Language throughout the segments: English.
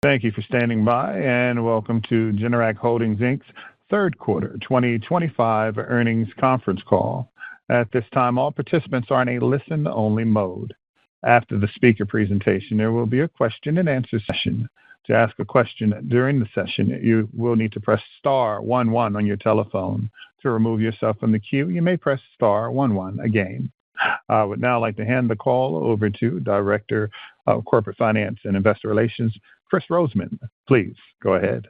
Thank you for standing by, and welcome to Generac Holdings, Inc.'s third quarter 2025 earnings conference call. At this time, all participants are in a listen-only mode. After the speaker presentation, there will be a question-and-answer session. To ask a question during the session, you will need to press star 11 on your telephone. To remove yourself from the queue, you may press star 11 again. I would now like to hand the call over to Director of Corporate Finance and Investor Relations, Chris Roseman. Please go ahead.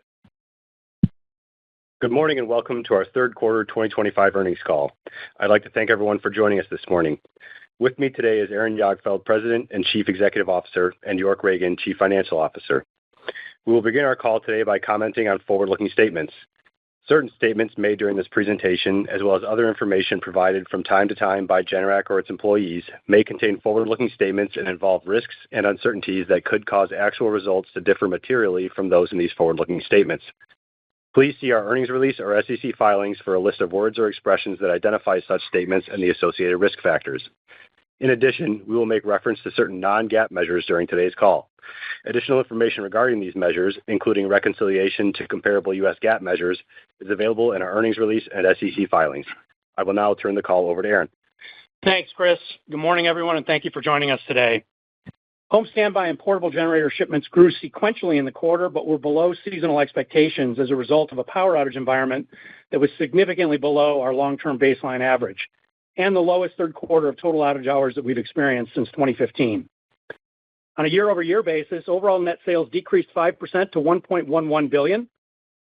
Good morning and welcome to our third quarter 2025 earnings call. I'd like to thank everyone for joining us this morning. With me today is Aaron Jagdfeld, President and Chief Executive Officer, and York Ragen, Chief Financial Officer. We will begin our call today by commenting on forward-looking statements. Certain statements made during this presentation, as well as other information provided from time to time by Generac or its employees, may contain forward-looking statements and involve risks and uncertainties that could cause actual results to differ materially from those in these forward-looking statements. Please see our earnings release or SEC filings for a list of words or expressions that identify such statements and the associated risk factors. In addition, we will make reference to certain non-GAAP measures during today's call. Additional information regarding these measures, including reconciliation to comparable U.S. GAAP measures, is available in our earnings release and SEC filings. I will now turn the call over to Aaron. Thanks, Chris. Good morning, everyone, and thank you for joining us today. Home standby and portable generator shipments grew sequentially in the quarter, but were below seasonal expectations as a result of a power outage environment that was significantly below our long-term baseline average and the lowest third quarter of total outage hours that we've experienced since 2015. On a year-over-year basis, overall net sales decreased 5% to $1.11 billion.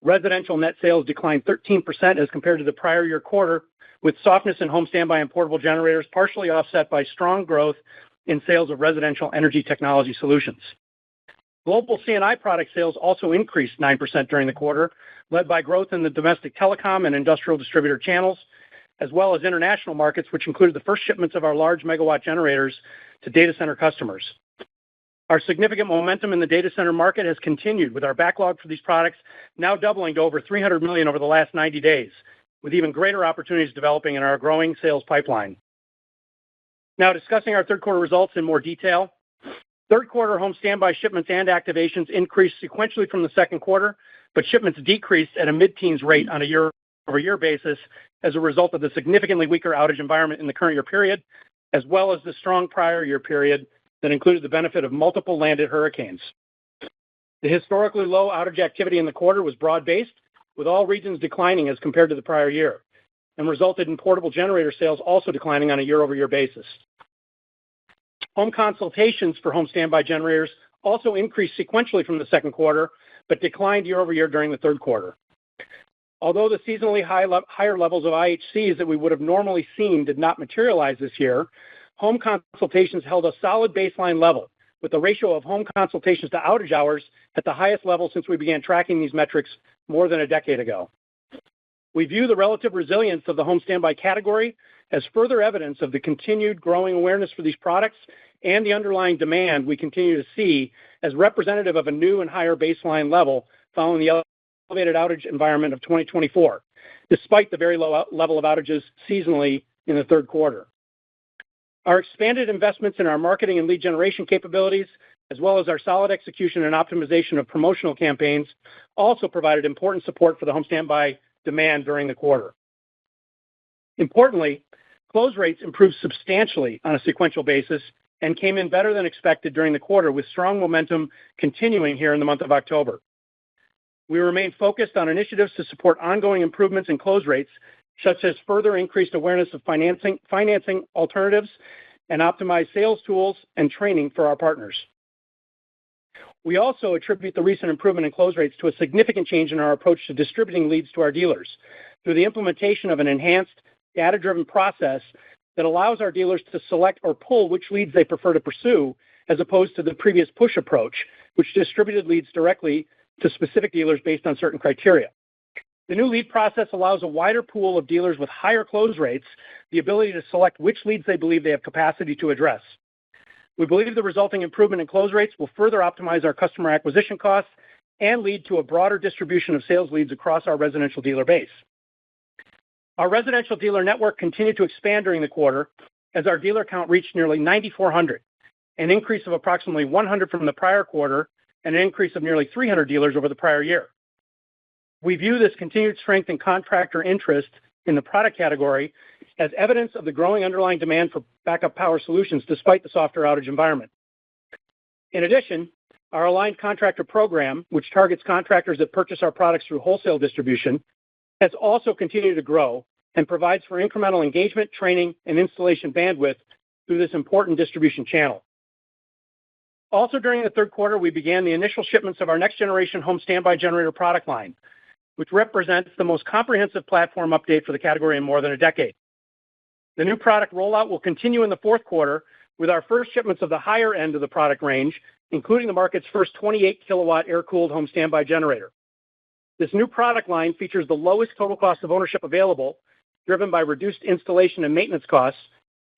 Residential net sales declined 13% as compared to the prior year quarter, with softness in home standby and portable generators partially offset by strong growth in sales of residential energy technology solutions. Global C&I product sales also increased 9% during the quarter, led by growth in the domestic telecom and industrial distributor channels, as well as international markets, which included the first shipments of our large megawatt generators to data center customers. Our significant momentum in the data center market has continued, with our backlog for these products now doubling to over $300 million over the last 90 days, with even greater opportunities developing in our growing sales pipeline. Now, discussing our third quarter results in more detail, third quarter home standby shipments and activations increased sequentially from the second quarter, but shipments decreased at a mid-teens rate on a year-over-year basis as a result of the significantly weaker outage environment in the current year period, as well as the strong prior year period that included the benefit of multiple landed hurricanes. The historically low outage activity in the quarter was broad-based, with all regions declining as compared to the prior year, and resulted in portable generator sales also declining on a year-over-year basis. Home consultations for home standby generators also increased sequentially from the second quarter, but declined year-over-year during the third quarter. Although the seasonally higher levels of IHCs that we would have normally seen did not materialize this year, home consultations held a solid baseline level, with the ratio of home consultations to outage hours at the highest level since we began tracking these metrics more than a decade ago. We view the relative resilience of the home standby category as further evidence of the continued growing awareness for these products and the underlying demand we continue to see as representative of a new and higher baseline level following the elevated outage environment of 2024, despite the very low level of outages seasonally in the third quarter. Our expanded investments in our marketing and lead generation capabilities, as well as our solid execution and optimization of promotional campaigns, also provided important support for the home standby demand during the quarter. Importantly, close rates improved substantially on a sequential basis and came in better than expected during the quarter, with strong momentum continuing here in the month of October. We remain focused on initiatives to support ongoing improvements in close rates, such as further increased awareness of financing alternatives and optimized sales tools and training for our partners. We also attribute the recent improvement in close rates to a significant change in our approach to distributing leads to our dealers through the implementation of an enhanced, data-driven process that allows our dealers to select or pull which leads they prefer to pursue, as opposed to the previous push approach, which distributed leads directly to specific dealers based on certain criteria. The new lead process allows a wider pool of dealers with higher close rates the ability to select which leads they believe they have capacity to address. We believe the resulting improvement in close rates will further optimize our customer acquisition costs and lead to a broader distribution of sales leads across our residential dealer base. Our residential dealer network continued to expand during the quarter as our dealer count reached nearly 9,400, an increase of approximately 100 from the prior quarter and an increase of nearly 300 dealers over the prior year. We view this continued strength in contractor interest in the product category as evidence of the growing underlying demand for backup power solutions despite the softer outage environment. In addition, our aligned contractor program, which targets contractors that purchase our products through wholesale distribution, has also continued to grow and provides for incremental engagement, training, and installation bandwidth through this important distribution channel. Also during the third quarter, we began the initial shipments of our next generation home standby generator product line, which represents the most comprehensive platform update for the category in more than a decade. The new product rollout will continue in the fourth quarter with our first shipments of the higher end of the product range, including the market's first 28 kilowatt air-cooled home standby generator. This new product line features the lowest total cost of ownership available, driven by reduced installation and maintenance costs,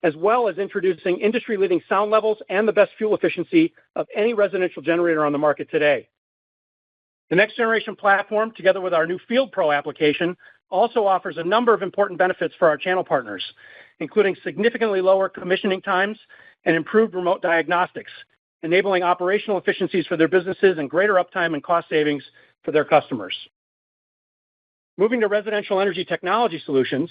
as well as introducing industry-leading sound levels and the best fuel efficiency of any residential generator on the market today. The next generation platform, together with our new Field Pro application, also offers a number of important benefits for our channel partners, including significantly lower commissioning times and improved remote diagnostics, enabling operational efficiencies for their businesses and greater uptime and cost savings for their customers. Moving to residential energy technology solutions,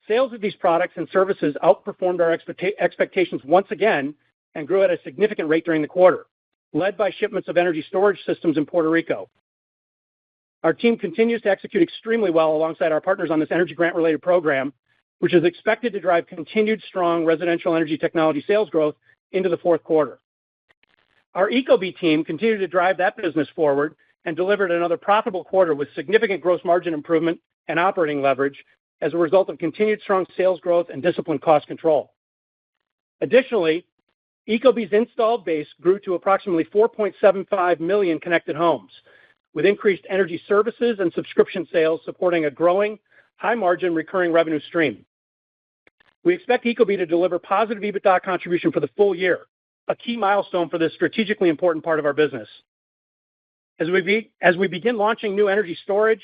sales of these products and services outperformed our expectations once again and grew at a significant rate during the quarter, led by shipments of energy storage systems in Puerto Rico. Our team continues to execute extremely well alongside our partners on this energy grant-related program, which is expected to drive continued strong residential energy technology sales growth into the fourth quarter. Our ecobee team continued to drive that business forward and delivered another profitable quarter with significant gross margin improvement and operating leverage as a result of continued strong sales growth and disciplined cost control. Additionally, ecobee's installed base grew to approximately 4.75 million connected homes, with increased energy services and subscription sales supporting a growing, high-margin recurring revenue stream. We expect ecobee to deliver positive EBITDA contribution for the full year, a key milestone for this strategically important part of our business. As we begin launching new energy storage,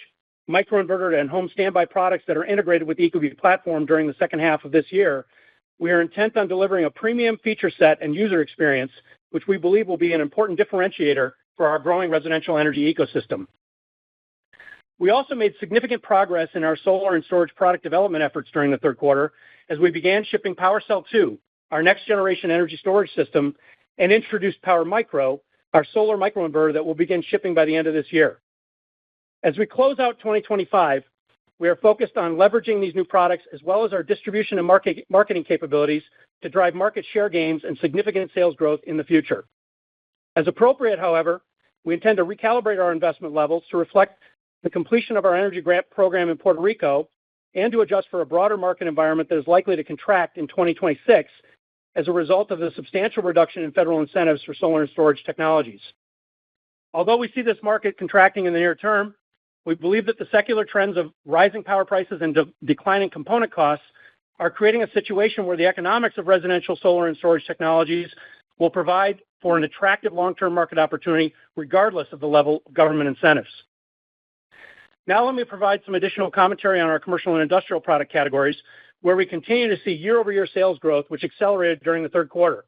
microinverter, and home standby products that are integrated with the ecobee platform during the second half of this year, we are intent on delivering a premium feature set and user experience, which we believe will be an important differentiator for our growing residential energy ecosystem. We also made significant progress in our solar and storage product development efforts during the third quarter as we began shipping PowerCell 2, our next generation energy storage system, and introduced Power Micro, our solar microinverter that will begin shipping by the end of this year. As we close out 2025, we are focused on leveraging these new products as well as our distribution and marketing capabilities to drive market share gains and significant sales growth in the future. As appropriate, however, we intend to recalibrate our investment levels to reflect the completion of our energy grant program in Puerto Rico and to adjust for a broader market environment that is likely to contract in 2026 as a result of the substantial reduction in federal incentives for solar and storage technologies. Although we see this market contracting in the near term, we believe that the secular trends of rising power prices and declining component costs are creating a situation where the economics of residential solar and storage technologies will provide for an attractive long-term market opportunity regardless of the level of government incentives. Now let me provide some additional commentary on our commercial and industrial product categories, where we continue to see year-over-year sales growth, which accelerated during the third quarter.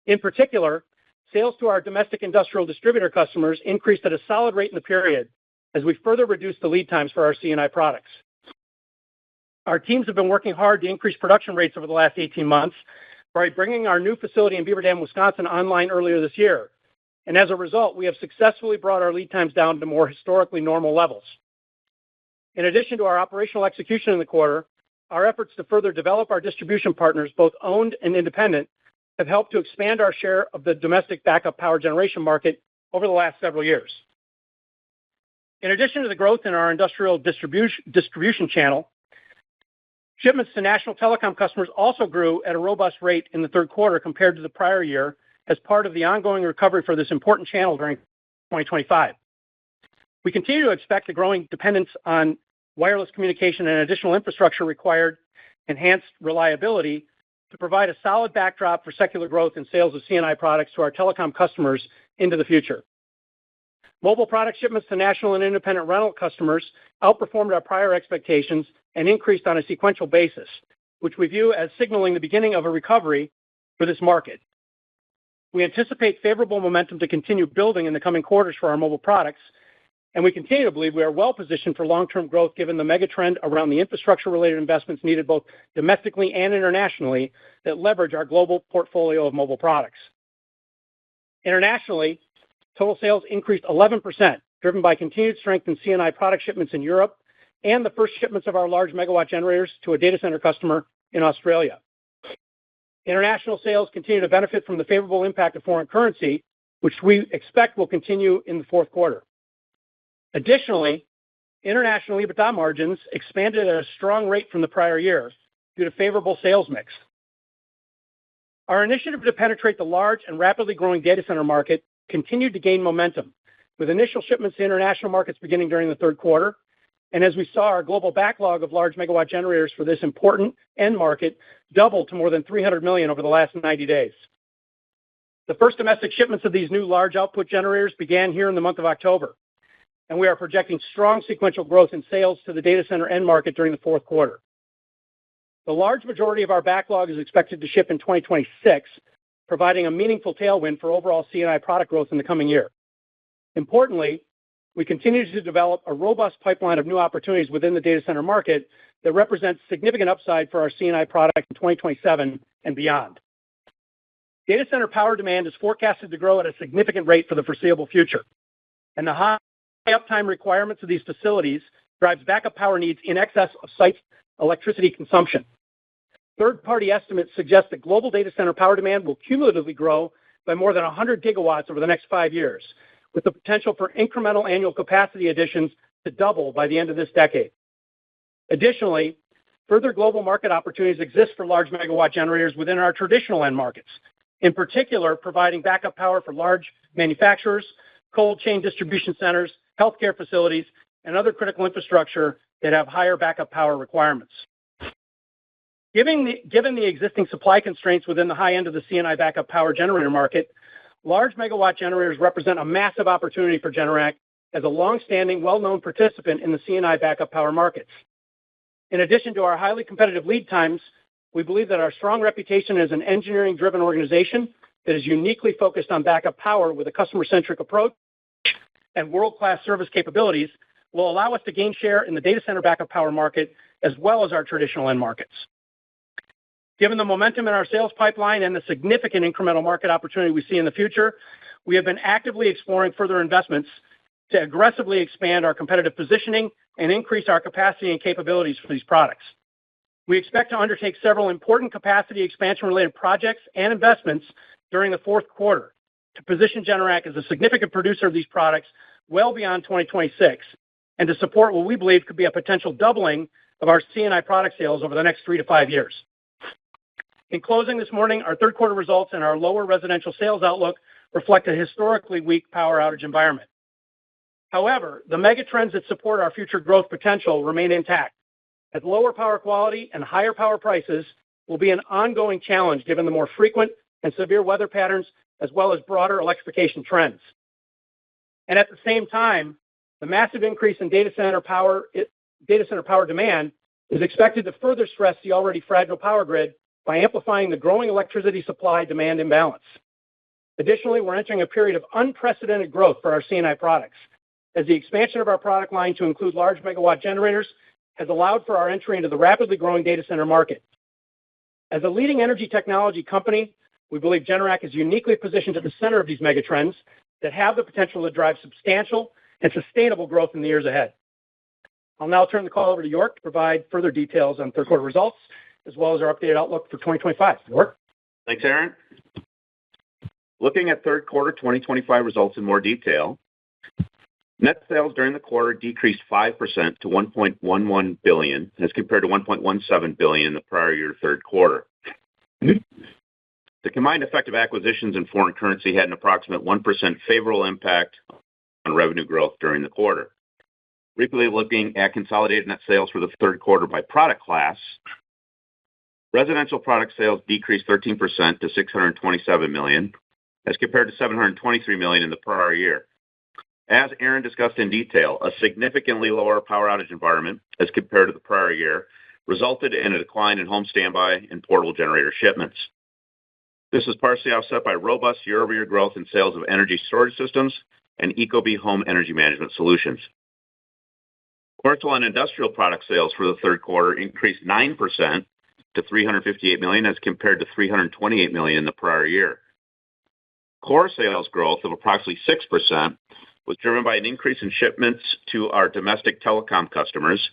In particular, sales to our domestic industrial distributor customers increased at a solid rate in the period as we further reduced the lead times for our C&I products. Our teams have been working hard to increase production rates over the last 18 months by bringing our new facility in Beaver Dam, Wisconsin online earlier this year. And as a result, we have successfully brought our lead times down to more historically normal levels. In addition to our operational execution in the quarter, our efforts to further develop our distribution partners, both owned and independent, have helped to expand our share of the domestic backup power generation market over the last several years. In addition to the growth in our industrial distribution channel, shipments to national telecom customers also grew at a robust rate in the third quarter compared to the prior year as part of the ongoing recovery for this important channel during 2025. We continue to expect the growing dependence on wireless communication and additional infrastructure required enhanced reliability to provide a solid backdrop for secular growth in sales of C&I products to our telecom customers into the future. Mobile product shipments to national and independent rental customers outperformed our prior expectations and increased on a sequential basis, which we view as signaling the beginning of a recovery for this market. We anticipate favorable momentum to continue building in the coming quarters for our mobile products, and we continue to believe we are well positioned for long-term growth given the megatrend around the infrastructure-related investments needed both domestically and internationally that leverage our global portfolio of mobile products. Internationally, total sales increased 11%, driven by continued strength in C&I product shipments in Europe and the first shipments of our large megawatt generators to a data center customer in Australia. International sales continue to benefit from the favorable impact of foreign currency, which we expect will continue in the fourth quarter. Additionally, international EBITDA margins expanded at a strong rate from the prior year due to favorable sales mix. Our initiative to penetrate the large and rapidly growing data center market continued to gain momentum, with initial shipments to international markets beginning during the third quarter. And as we saw, our global backlog of large megawatt generators for this important end market doubled to more than $300 million over the last 90 days. The first domestic shipments of these new large output generators began here in the month of October, and we are projecting strong sequential growth in sales to the data center end market during the fourth quarter. The large majority of our backlog is expected to ship in 2026, providing a meaningful tailwind for overall C&I product growth in the coming year. Importantly, we continue to develop a robust pipeline of new opportunities within the data center market that represents significant upside for our C&I product in 2027 and beyond. Data center power demand is forecasted to grow at a significant rate for the foreseeable future, and the high uptime requirements of these facilities drives backup power needs in excess of site electricity consumption. Third-party estimates suggest that global data center power demand will cumulatively grow by more than 100 gigawatts over the next 5 years, with the potential for incremental annual capacity additions to double by the end of this decade. Additionally, further global market opportunities exist for large megawatt generators within our traditional end markets, in particular providing backup power for large manufacturers, cold chain distribution centers, healthcare facilities, and other critical infrastructure that have higher backup power requirements. Given the existing supply constraints within the high end of the C&I backup power generator market, large megawatt generators represent a massive opportunity for Generac as a long-standing, well-known participant in the C&I backup power markets. In addition to our highly competitive lead times, we believe that our strong reputation as an engineering-driven organization that is uniquely focused on backup power with a customer-centric approach and world-class service capabilities will allow us to gain share in the data center backup power market as well as our traditional end markets. Given the momentum in our sales pipeline and the significant incremental market opportunity we see in the future, we have been actively exploring further investments to aggressively expand our competitive positioning and increase our capacity and capabilities for these products. We expect to undertake several important capacity expansion-related projects and investments during the fourth quarter to position Generac as a significant producer of these products well beyond 2026 and to support what we believe could be a potential doubling of our C&I product sales over the next 3 to 5 years. In closing this morning, our third quarter results and our lower residential sales outlook reflect a historically weak power outage environment. However, the megatrends that support our future growth potential remain intact, as lower power quality and higher power prices will be an ongoing challenge given the more frequent and severe weather patterns as well as broader electrification trends. And at the same time, the massive increase in data center power demand is expected to further stress the already fragile power grid by amplifying the growing electricity supply-demand imbalance. Additionally, we're entering a period of unprecedented growth for our C&I products, as the expansion of our product line to include large megawatt generators has allowed for our entry into the rapidly growing data center market. As a leading energy technology company, we believe Generac is uniquely positioned at the center of these megatrends that have the potential to drive substantial and sustainable growth in the years ahead. I'll now turn the call over to York to provide further details on third quarter results, as well as our updated outlook for 2025. York? Thanks, Aaron. Looking at third quarter 2025 results in more detail, net sales during the quarter decreased 5% to $1.11 billion as compared to $1.17 billion in the prior year third quarter. The combined effect of acquisitions and foreign currency had an approximate 1% favorable impact on revenue growth during the quarter. Briefly looking at consolidated net sales for the third quarter by product class, residential product sales decreased 13% to $627 million as compared to $723 million in the prior year. As Aaron discussed in detail, a significantly lower power outage environment as compared to the prior year resulted in a decline in home standby and portable generator shipments. This is partially offset by robust year-over-year growth in sales of energy storage systems and ecobee home energy management solutions. Commercial and industrial product sales for the third quarter increased 9% to $358 million as compared to $328 million in the prior year. Core sales growth of approximately 6% was driven by an increase in shipments to our domestic telecom customers,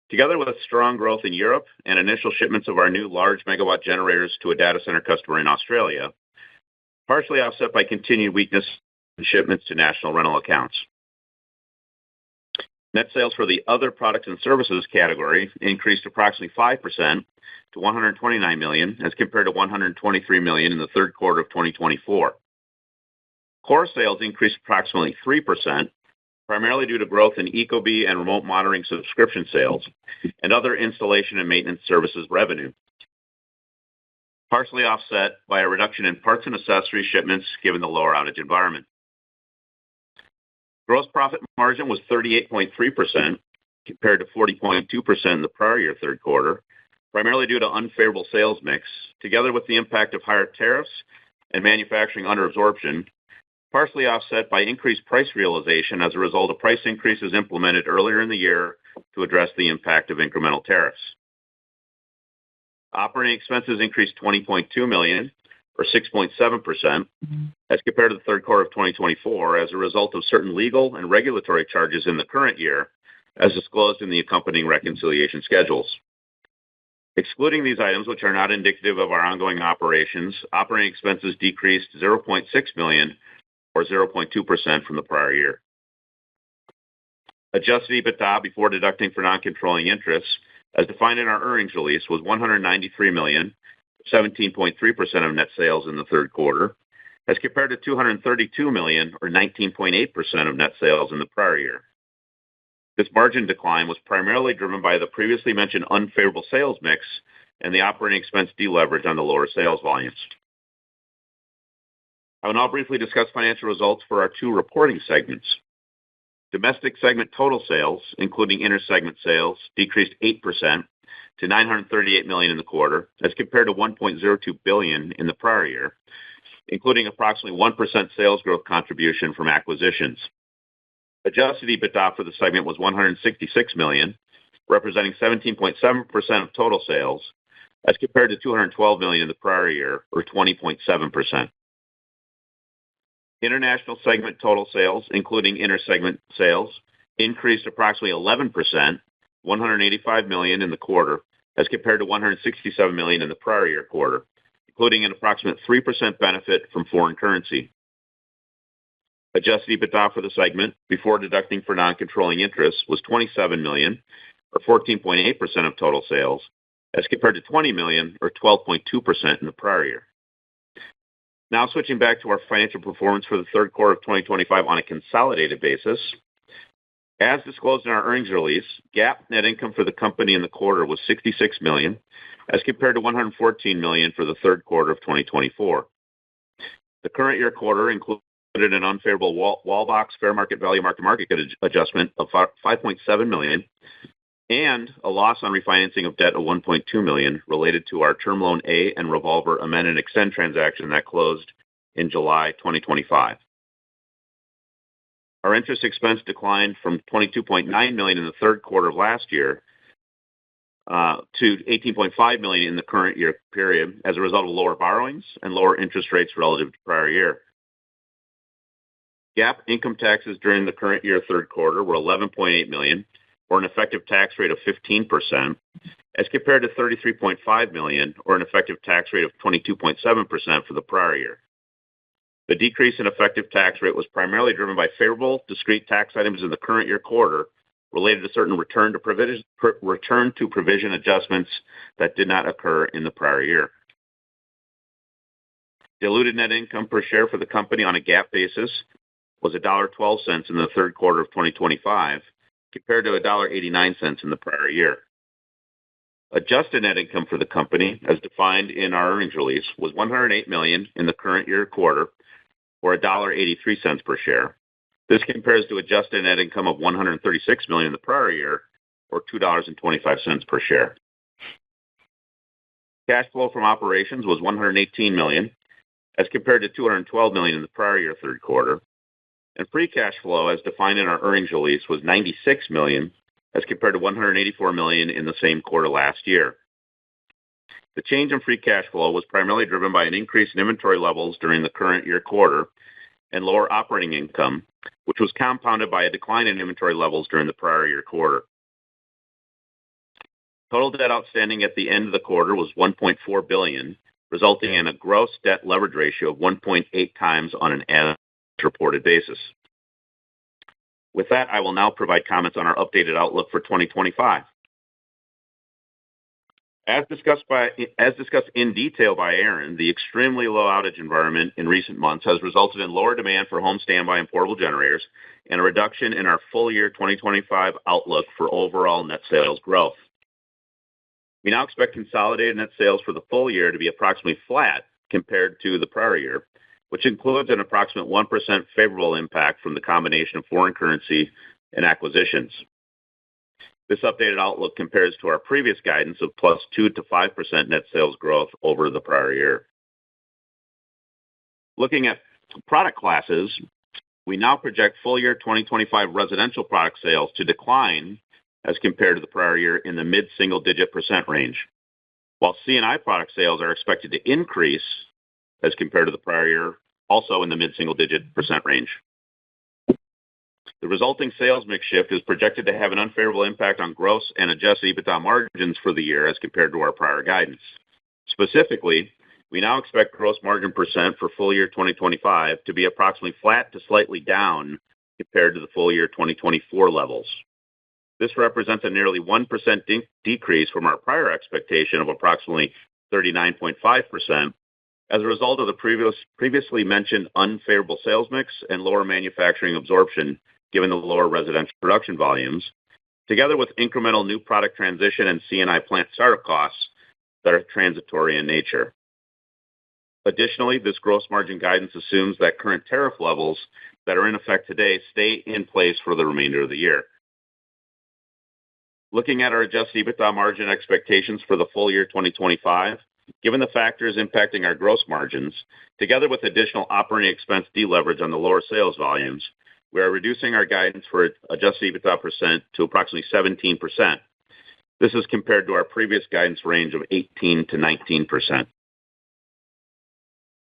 together with strong growth in Europe and initial shipments of our new large megawatt generators to a data center customer in Australia, partially offset by continued weakness in shipments to national rental accounts. Net sales for the other products and services category increased approximately 5% to $129 million as compared to $123 million in the third quarter of 2024. Core sales increased approximately 3%, primarily due to growth in ecobee and remote monitoring subscription sales and other installation and maintenance services revenue, partially offset by a reduction in parts and accessory shipments given the lower outage environment. Gross profit margin was 38.3% compared to 40.2% in the prior year third quarter, primarily due to unfavorable sales mix, together with the impact of higher tariffs and manufacturing under absorption, partially offset by increased price realization as a result of price increases implemented earlier in the year to address the impact of incremental tariffs. Operating expenses increased $20.2 million, or 6.7%, as compared to the third quarter of 2024 as a result of certain legal and regulatory charges in the current year, as disclosed in the accompanying reconciliation schedules. Excluding these items, which are not indicative of our ongoing operations, operating expenses decreased $0.6 million, or 0.2% from the prior year. Adjusted EBITDA before deducting for non-controlling interests, as defined in our earnings release, was $193 million, 17.3% of net sales in the third quarter, as compared to $232 million, or 19.8% of net sales in the prior year. This margin decline was primarily driven by the previously mentioned unfavorable sales mix and the operating expense deleverage on the lower sales volumes. I will now briefly discuss financial results for our two reporting segments. Domestic segment total sales, including intersegment sales, decreased 8% to $938 million in the quarter, as compared to $1.02 billion in the prior year, including approximately 1% sales growth contribution from acquisitions. Adjusted EBITDA for the segment was $166 million, representing 17.7% of total sales, as compared to $212 million in the prior year, or 20.7%. International segment total sales, including intersegment sales, increased approximately 11%, $185 million in the quarter, as compared to $167 million in the prior year quarter, including an approximate 3% benefit from foreign currency. Adjusted EBITDA for the segment, before deducting for non-controlling interests, was $27 million, or 14.8% of total sales, as compared to $20 million, or 12.2% in the prior year. Now switching back to our financial performance for the third quarter of 2025 on a consolidated basis. As disclosed in our earnings release, GAAP net income for the company in the quarter was $66 million, as compared to $114 million for the third quarter of 2024. The current year quarter included an unfavorable Wallbox fair market value mark-to-market adjustment of $5.7 million and a loss on refinancing of debt of $1.2 million related to our Term Loan A and Revolver amend and extend transaction that closed in July 2025. Our interest expense declined from $22.9 million in the third quarter of last year to $18.5 million in the current year period as a result of lower borrowings and lower interest rates relative to prior year. GAAP income taxes during the current year third quarter were $11.8 million, or an effective tax rate of 15%, as compared to $33.5 million, or an effective tax rate of 22.7% for the prior year. The decrease in effective tax rate was primarily driven by favorable discrete tax items in the current year quarter related to certain return to provision adjustments that did not occur in the prior year. Diluted net income per share for the company on a GAAP basis was $1.12 in the third quarter of 2025, compared to $1.89 in the prior year. Adjusted net income for the company, as defined in our earnings release, was $108 million in the current year quarter, or $1.83 per share. This compares to adjusted net income of $136 million in the prior year, or $2.25 per share. Cash flow from operations was $118 million, as compared to $212 million in the prior year third quarter. And free cash flow, as defined in our earnings release, was $96 million, as compared to $184 million in the same quarter last year. The change in free cash flow was primarily driven by an increase in inventory levels during the current year quarter and lower operating income, which was compounded by a decline in inventory levels during the prior year quarter. Total debt outstanding at the end of the quarter was $1.4 billion, resulting in a gross debt leverage ratio of 1.8 times on an as-reported basis. With that, I will now provide comments on our updated outlook for 2025. As discussed in detail by Aaron, the extremely low outage environment in recent months has resulted in lower demand for home standby and portable generators and a reduction in our full year 2025 outlook for overall net sales growth. We now expect consolidated net sales for the full year to be approximately flat compared to the prior year, which includes an approximate 1% favorable impact from the combination of foreign currency and acquisitions. This updated outlook compares to our previous guidance of +2% to 5% net sales growth over the prior year. Looking at product classes, we now project full year 2025 residential product sales to decline as compared to the prior year in the mid-single-digit % range, while C&I product sales are expected to increase as compared to the prior year, also in the mid-single-digit % range. The resulting sales mix shift is projected to have an unfavorable impact on gross and adjusted EBITDA margins for the year as compared to our prior guidance. Specifically, we now expect gross margin % for full year 2025 to be approximately flat to slightly down compared to the full year 2024 levels. This represents a nearly 1% decrease from our prior expectation of approximately 39.5% as a result of the previously mentioned unfavorable sales mix and lower manufacturing absorption given the lower residential production volumes, together with incremental new product transition and C&I plant startup costs that are transitory in nature. Additionally, this gross margin guidance assumes that current tariff levels that are in effect today stay in place for the remainder of the year. Looking at our adjusted EBITDA margin expectations for the full year 2025, given the factors impacting our gross margins, together with additional operating expense deleverage on the lower sales volumes, we are reducing our guidance for adjusted EBITDA % to approximately 17%. This is compared to our previous guidance range of 18% to 19%.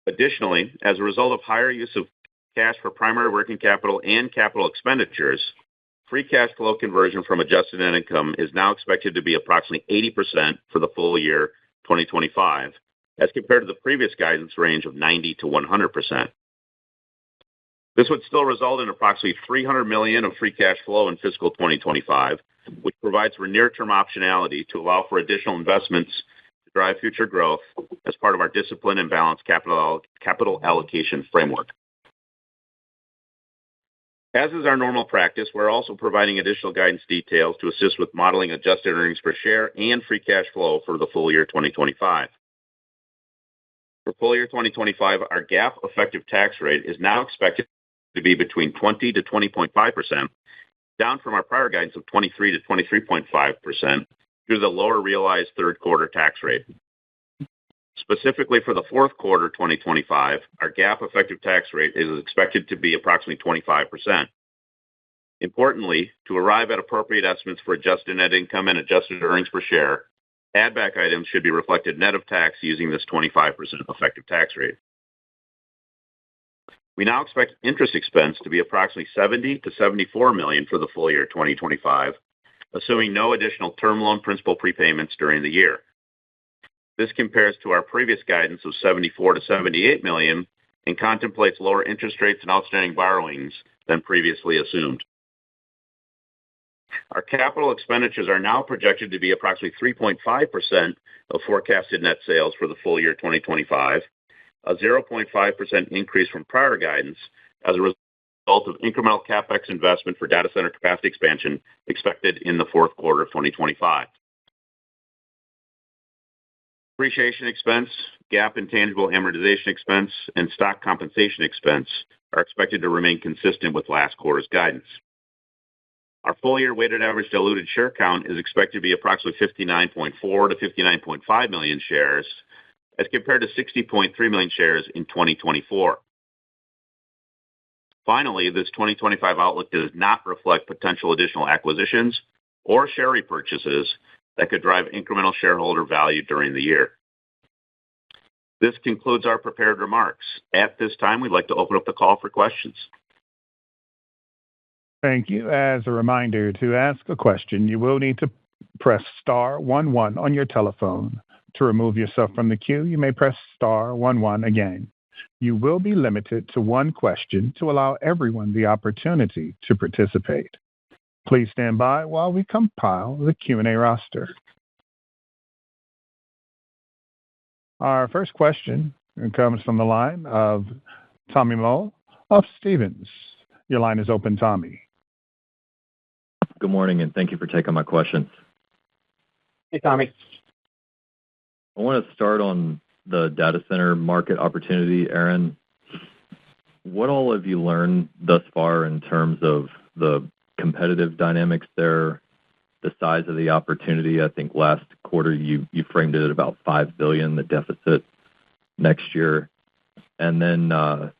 Additionally, as a result of higher use of cash for primary working capital and capital expenditures, free cash flow conversion from adjusted net income is now expected to be approximately 80% for the full year 2025, as compared to the previous guidance range of 90% to 100%. This would still result in approximately $300 million of free cash flow in fiscal 2025, which provides for near-term optionality to allow for additional investments to drive future growth as part of our discipline and balanced capital allocation framework. As is our normal practice, we're also providing additional guidance details to assist with modeling adjusted earnings per share and free cash flow for the full year 2025. For full year 2025, our GAAP effective tax rate is now expected to be between 20% to 20.5%, down from our prior guidance of 23% to 23.5% due to the lower realized third quarter tax rate. Specifically for the fourth quarter 2025, our GAAP effective tax rate is expected to be approximately 25%. Importantly, to arrive at appropriate estimates for adjusted net income and adjusted earnings per share, add-back items should be reflected net of tax using this 25% effective tax rate. We now expect interest expense to be approximately $70 to $74 million for the full year 2025, assuming no additional term loan principal prepayments during the year. This compares to our previous guidance of $74 to $78 million and contemplates lower interest rates and outstanding borrowings than previously assumed. Our capital expenditures are now projected to be approximately 3.5% of forecasted net sales for the full year 2025, a 0.5% increase from prior guidance as a result of incremental CapEx investment for data center capacity expansion expected in the fourth quarter of 2025. Depreciation expense, GAAP intangible amortization expense, and stock compensation expense are expected to remain consistent with last quarter's guidance. Our full year weighted average diluted share count is expected to be approximately 59.4 to 59.5 million shares, as compared to 60.3 million shares in 2024. Finally, this 2025 outlook does not reflect potential additional acquisitions or share repurchases that could drive incremental shareholder value during the year. This concludes our prepared remarks. At this time, we'd like to open up the call for questions. Thank you. As a reminder, to ask a question, you will need to press star 11 on your telephone. To remove yourself from the queue, you may press star 11 again. You will be limited to one question to allow everyone the opportunity to participate. Please stand by while we compile the Q&A roster. Our first question comes from the line of Tommy Moll of Stephens. Your line is open, Tommy. Good morning, and thank you for taking my questions. Hey, Tommy. I want to start on the data center market opportunity, Aaron. What all have you learned thus far in terms of the competitive dynamics there, the size of the opportunity? I think last quarter you framed it at about $5 billion, the deficit next year. And then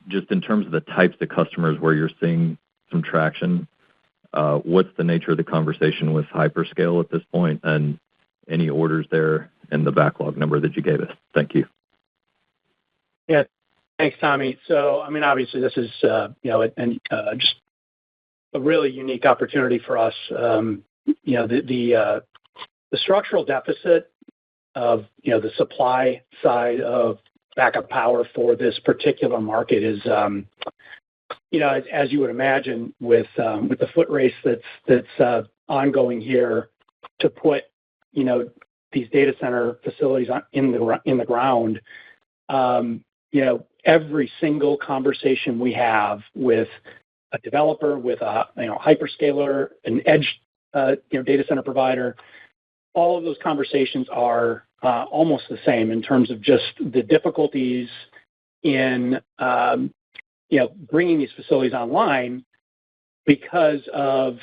just in terms of the types of customers where you're seeing some traction, what's the nature of the conversation with hyperscale at this point, and any orders there in the backlog number that you gave us? Thank you. Yeah, thanks, Tommy. So, I mean, obviously, this is just a really unique opportunity for us. The structural deficit of the supply side of backup power for this particular market is, as you would imagine, with the foot race that's ongoing here to put these data center facilities in the ground. Every single conversation we have with a developer, with a hyperscaler, an edge data center provider, all of those conversations are almost the same in terms of just the difficulties in bringing these facilities online because of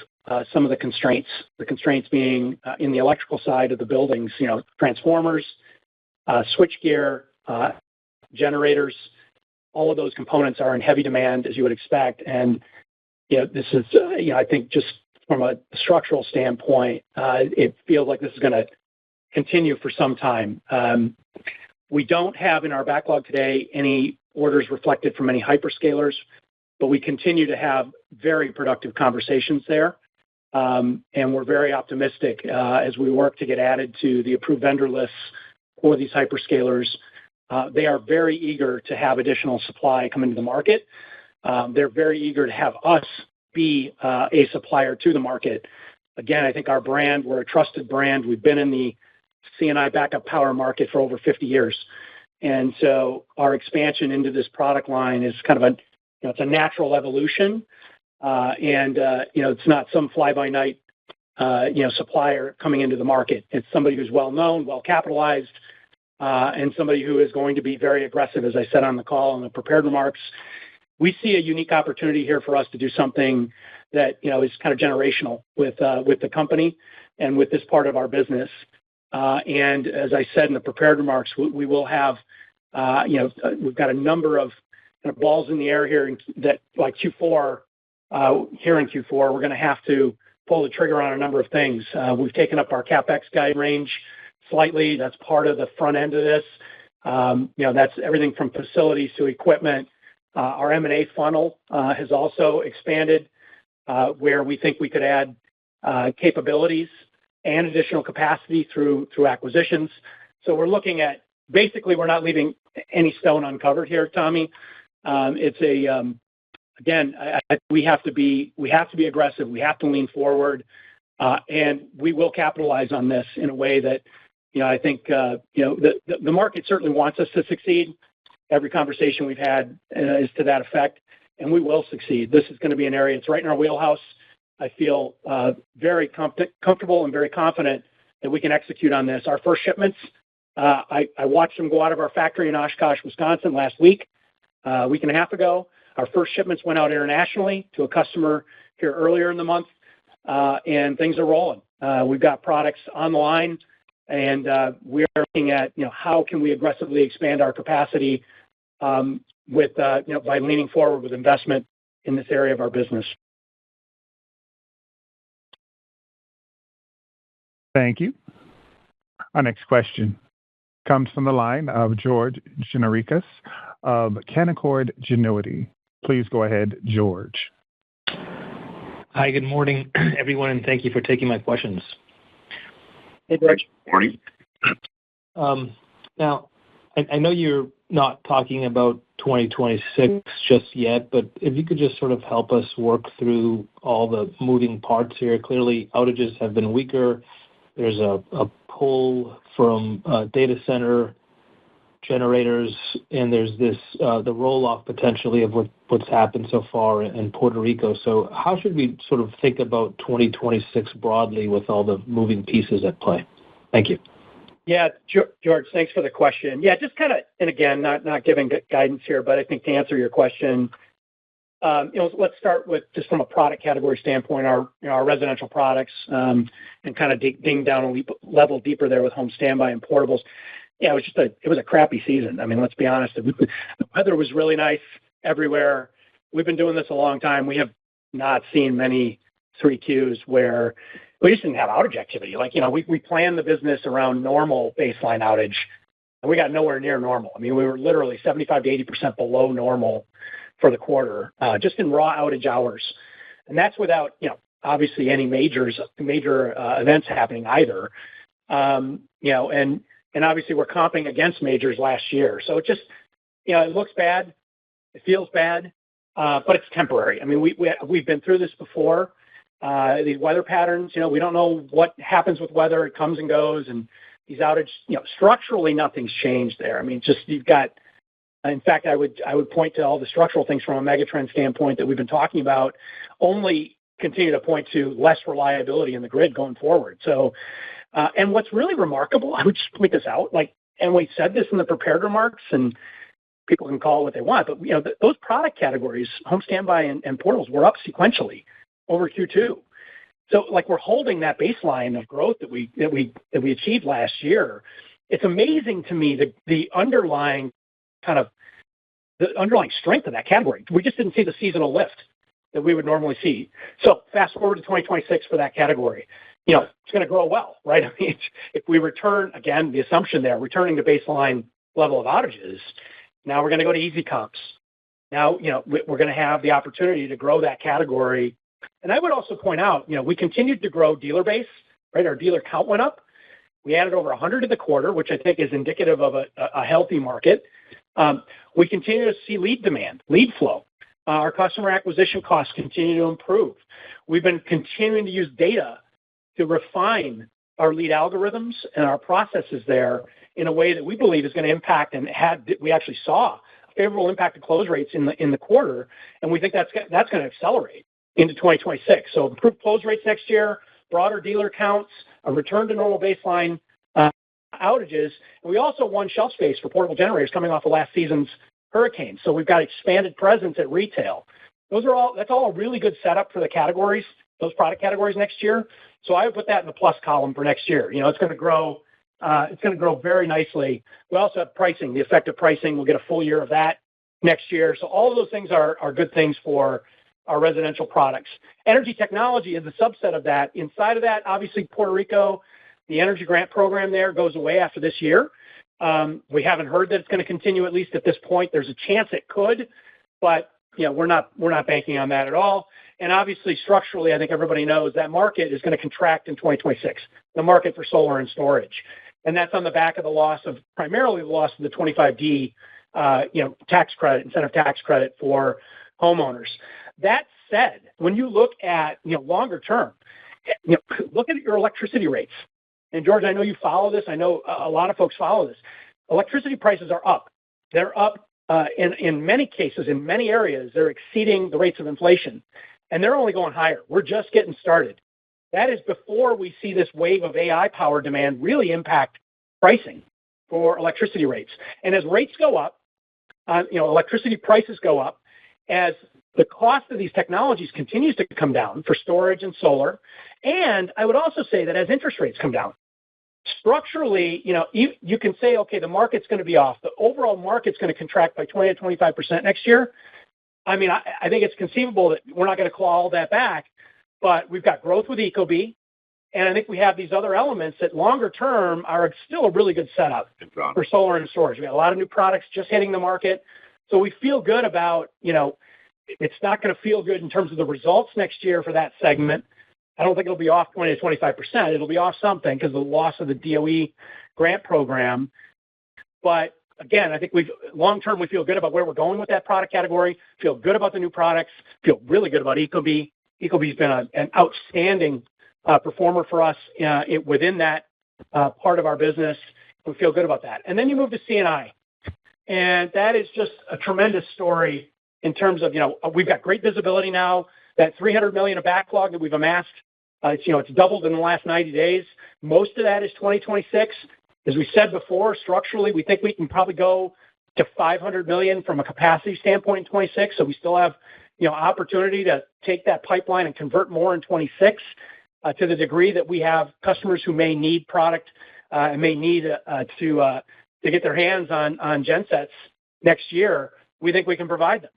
some of the constraints. The constraints being in the electrical side of the buildings, transformers, switchgear, generators. All of those components are in heavy demand, as you would expect. And this is, I think, just from a structural standpoint, it feels like this is going to continue for some time. We don't have in our backlog today any orders reflected from any hyperscalers, but we continue to have very productive conversations there. And we're very optimistic as we work to get added to the approved vendor lists for these hyperscalers. They are very eager to have additional supply come into the market. They're very eager to have us be a supplier to the market. Again, I think our brand, we're a trusted brand. We've been in the C&I backup power market for over 50 years. And so our expansion into this product line is kind of it's a natural evolution. It's not some fly-by-night, supplier coming into the market. It's somebody who's well-known, well-capitalized, and somebody who is going to be very aggressive, as I said on the call in the prepared remarks. We see a unique opportunity here for us to do something that, is kind of generational with the company and with this part of our business. And as I said in the prepared remarks, we will have, we've got a number of balls in the air here that, like Q4, here in Q4, we're going to have to pull the trigger on a number of things. We've taken up our CapEx guide range slightly. That's part of the front end of this. That's everything from facilities to equipment. Our M&A funnel has also expanded, where we think we could add capabilities and additional capacity through acquisitions. So we're looking at, basically, we're not leaving any stone uncovered here, Tommy. Again, we have to be aggressive. We have to lean forward, and we will capitalize on this in a way that, I think, the market certainly wants us to succeed. Every conversation we've had is to that effect, and we will succeed. This is going to be an area, it's right in our wheelhouse. I feel very comfortable and very confident that we can execute on this. Our first shipments, I watched them go out of our factory in Oshkosh, Wisconsin last week, a week and a half ago. Our first shipments went out internationally to a customer here earlier in the month, and things are rolling. We've got products on the line And we are looking at, how can we aggressively expand our capacity with, by leaning forward with investment in this area of our business. Thank you. Our next question comes from the line of George Gianarikas of Canaccord Genuity. Please go ahead, George. Hi, good morning, everyone, and thank you for taking my questions. Hey, George. Morning. Now, I know you're not talking about 2026 just yet, but if you could just sort of help us work through all the moving parts here. Clearly, outages have been weaker. There's a pull from data center generators, and there's this the roll-off potentially of what's happened so far in Puerto Rico. So how should we sort of think about 2026 broadly with all the moving pieces at play? Thank you. Yeah, George, thanks for the question. Yeah, just kind of, and again, not giving guidance here, but I think to answer your question, let's start with just from a product category standpoint, our residential products, and kind of dig down a level deeper there with home standby and portables. Yeah, it was a crappy season. I mean, let's be honest. The weather was really nice everywhere. We've been doing this a long time. We have not seen many 3Qs where we just didn't have outage activity. Like, we planned the business around normal baseline outage, and we got nowhere near normal. I mean, we were literally 75 to 80% below normal for the quarter, just in raw outage hours. And that's without, obviously any major events happening either. And obviously we're comping against majors last year. So it just, it looks bad. It feels bad, but it's temporary. I mean, we've been through this before. These weather patterns, we don't know what happens with weather. It comes and goes, and these outage, structurally nothing's changed there. I mean, just you've got, in fact, I would point to all the structural things from a megatrend standpoint that we've been talking about, only continue to point to less reliability in the grid going forward. So, and what's really remarkable, I would just point this out, and we said this in the prepared remarks, and people can call it what they want, but those product categories, home standby and portables, were up sequentially over Q2. So, we're holding that baseline of growth that we achieved last year. It's amazing to me the underlying strength of that category. We just didn't see the seasonal lift that we would normally see. So fast forward to 2026 for that category. It's going to grow well, right? I mean, if we return, again, the assumption there, returning to baseline level of outages, now we're going to go to easy comps. Now, we're going to have the opportunity to grow that category. And I would also point out, we continued to grow dealer base, right? Our dealer count went up. We added over 100 in the quarter, which I think is indicative of a healthy market. We continue to see lead flow. Our customer acquisition costs continue to improve. We've been continuing to use data to refine our lead algorithms and our processes there in a way that we believe is going to impact, and we actually saw a favorable impact to close rates in the quarter, and we think that's going to accelerate into 2026. So improved close rates next year, broader dealer counts, a return to normal baseline outages. And we also won shelf space for portable generators coming off of last season's hurricane. So we've got expanded presence at retail. That's all a really good setup for the categories, those product categories next year. So I would put that in the plus column for next year. It's going to grow. It's going to grow very nicely. We also have pricing, the effective pricing. We'll get a full year of that next year. So all of those things are good things for our residential products. Energy technology is a subset of that. Inside of that, obviously, Puerto Rico, the energy grant program there goes away after this year. We haven't heard that it's going to continue, at least at this point. There's a chance it could, but we're not banking on that at all. And obviously, structurally, I think everybody knows that market is going to contract in 2026, the market for solar and storage. And that's on the back of primarily the loss of the 25D, tax credit, incentive tax credit for homeowners. That said, when you look at, longer term, look at your electricity rates. And George, I know you follow this. I know a lot of folks follow this. Electricity prices are up. They're up in many cases, in many areas, they're exceeding the rates of inflation. And they're only going higher. We're just getting started. That is before we see this wave of AI power demand really impact pricing for electricity rates. And as rates go up, electricity prices go up, as the cost of these technologies continues to come down for storage and solar. And I would also say that as interest rates come down, Structurally, you can say, okay, the market's going to be off. The overall market's going to contract by 20 to 25% next year. I mean, I think it's conceivable that we're not going to claw all that back, but we've got growth with ecobee, and I think we have these other elements that longer term are still a really good setup for solar and storage. We got a lot of new products just hitting the market, so we feel good about, it's not going to feel good in terms of the results next year for that segment. I don't think it'll be off 20 to 25%. It'll be off something because of the loss of the DOE grant program. But again, I think long term, we feel good about where we're going with that product category, feel good about the new products, feel really good about ecobee. Ecobee's been an outstanding performer for us within that part of our business. We feel good about that. And then you move to C&I. And that is just a tremendous story in terms of, we've got great visibility now. That $300 million of backlog that we've amassed, it's doubled in the last 90 days. Most of that is 2026. As we said before, structurally, we think we can probably go to $500 million from a capacity standpoint in 26. So we still have, opportunity to take that pipeline and convert more in 26 to the degree that we have customers who may need product and may need to get their hands on gensets next year. We think we can provide them.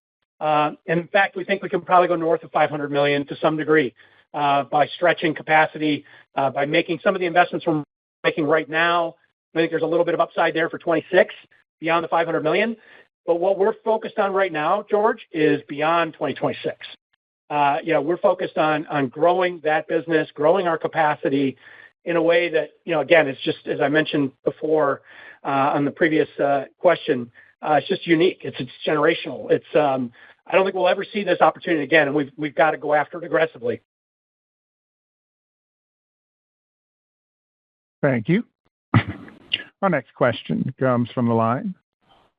And in fact, we think we can probably go north of $500 million to some degree by stretching capacity, by making some of the investments we're making right now. I think there's a little bit of upside there for 26 beyond the $500 million. But what we're focused on right now, George, is beyond 2026. We're focused on growing that business, growing our capacity in a way that, again, it's just, as I mentioned before on the previous question, it's just unique. It's generational. I don't think we'll ever see this opportunity again, and we've got to go after it aggressively. Thank you. Our next question comes from the line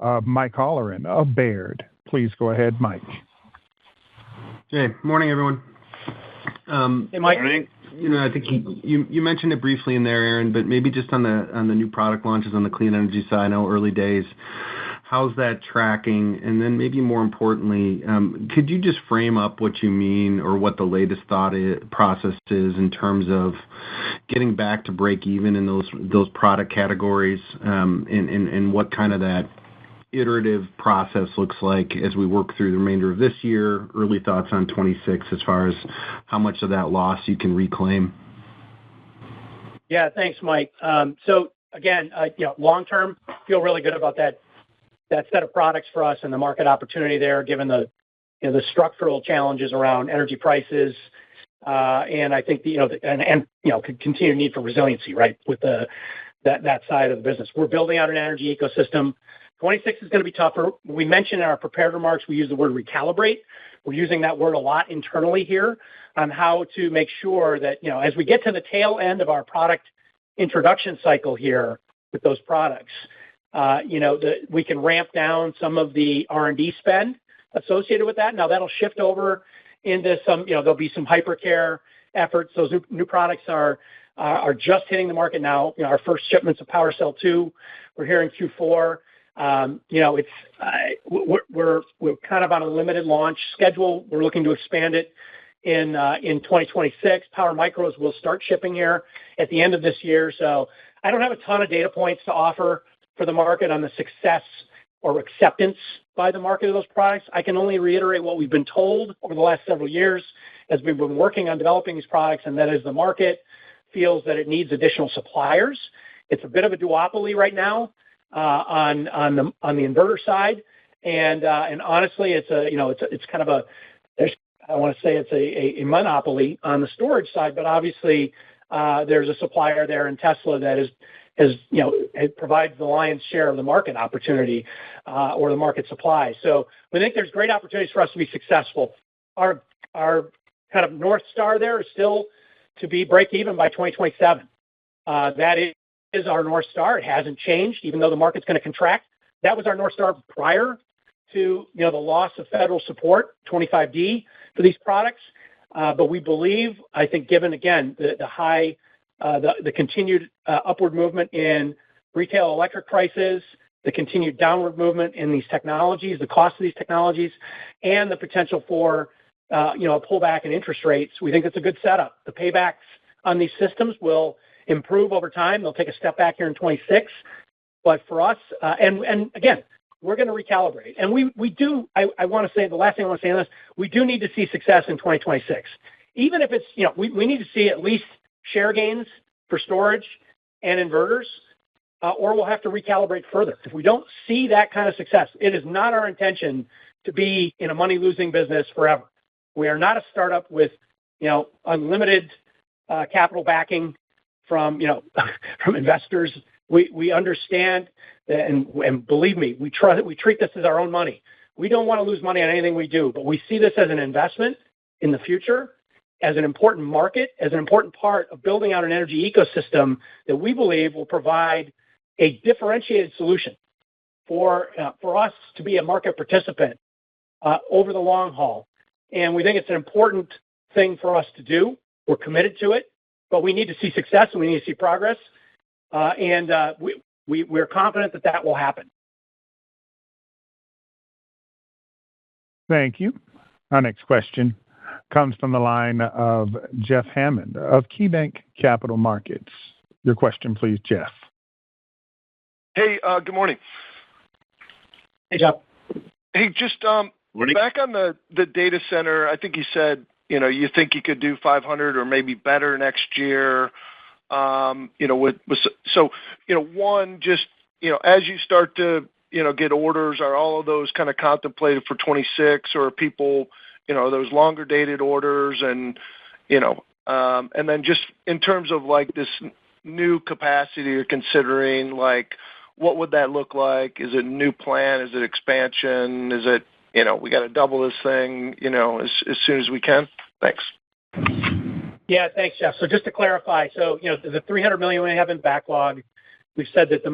of Mike Halloran of Baird. Please go ahead, Mike. Hey, morning, everyone. Hey, Mike. Morning. I think you mentioned it briefly in there, Aaron, but maybe just on the new product launches on the clean energy side. I know early days. How's that tracking? And then maybe more importantly, could you just frame up what you mean or what the latest process is in terms of getting back to break even in those product categories, and what kind of that iterative process looks like as we work through the remainder of this year? Early thoughts on 26 as far as how much of that loss you can reclaim. Yeah, thanks, Mike. So again, long term, feel really good about that set of products for us and the market opportunity there, given the structural challenges around energy prices, and I think continued need for resiliency, right, with that side of the business. We're building out an energy ecosystem. 26 is going to be tougher. We mentioned in our prepared remarks, we use the word recalibrate. We're using that word a lot internally here on how to make sure that, as we get to the tail end of our product introduction cycle here with those products, we can ramp down some of the R&D spend associated with that. Now that'll shift over into some, there'll be some hypercare efforts. Those new products are just hitting the market now. Our first shipments of PowerCell 2, we're here in Q4. We're kind of on a limited launch schedule. We're looking to expand it in 2026. Power Micros will start shipping here at the end of this year. So I don't have a ton of data points to offer for the market on the success or acceptance by the market of those products. I can only reiterate what we've been told over the last several years as we've been working on developing these products, and that is the market feels that it needs additional suppliers. It's a bit of a duopoly right now on the inverter side, and honestly, it's kind of I want to say it's a monopoly on the storage side, but obviously there's a supplier there in Tesla that it provides the lion's share of the market opportunity or the market supply. So we think there's great opportunities for us to be successful. Our kind of North Star there is still to be break even by 2027. That is our North Star. It hasn't changed, even though the market's going to contract. That was our North Star prior to the loss of federal support, 25D, for these products. But we believe, I think, given again the continued upward movement in retail electric prices, the continued downward movement in these technologies, the cost of these technologies, and the potential for a pullback in interest rates, we think it's a good setup. The paybacks on these systems will improve over time. They'll take a step back here in 26. But for us, and again, we're going to recalibrate. And we do, I want to say, the last thing I want to say on this, we do need to see success in 2026. Even if it's, we need to see at least share gains for storage and inverters, or we'll have to recalibrate further. If we don't see that kind of success, it is not our intention to be in a money-losing business forever. We are not a startup with, unlimited capital backing from, from investors. We understand, and believe me, we treat this as our own money. We don't want to lose money on anything we do, but we see this as an investment in the future, as an important market, as an important part of building out an energy ecosystem that we believe will provide a differentiated solution for us to be a market participant over the long haul. And we think it's an important thing for us to do. We're committed to it, but we need to see success and we need to see progress. We're confident that will happen. Thank you. Our next question comes from the line of Jeff Hammond of KeyBanc Capital Markets. Your question, please, Jeff. Hey, good morning. Hey, Jeff. Hey, just back on the data center, I think you said, you think you could do 500 or maybe better next year. One, just, as you start to, get orders, are all of those kind of contemplated for 26, or are people, those longer dated orders and then just in terms of like this new capacity you're considering, like, what would that look like? Is it a new plan? Is it expansion? Is it, we got to double this thing, as soon as we can? Thanks. Yeah, thanks, Jeff. So just to clarify, the $300 million we have in backlog, we've said that the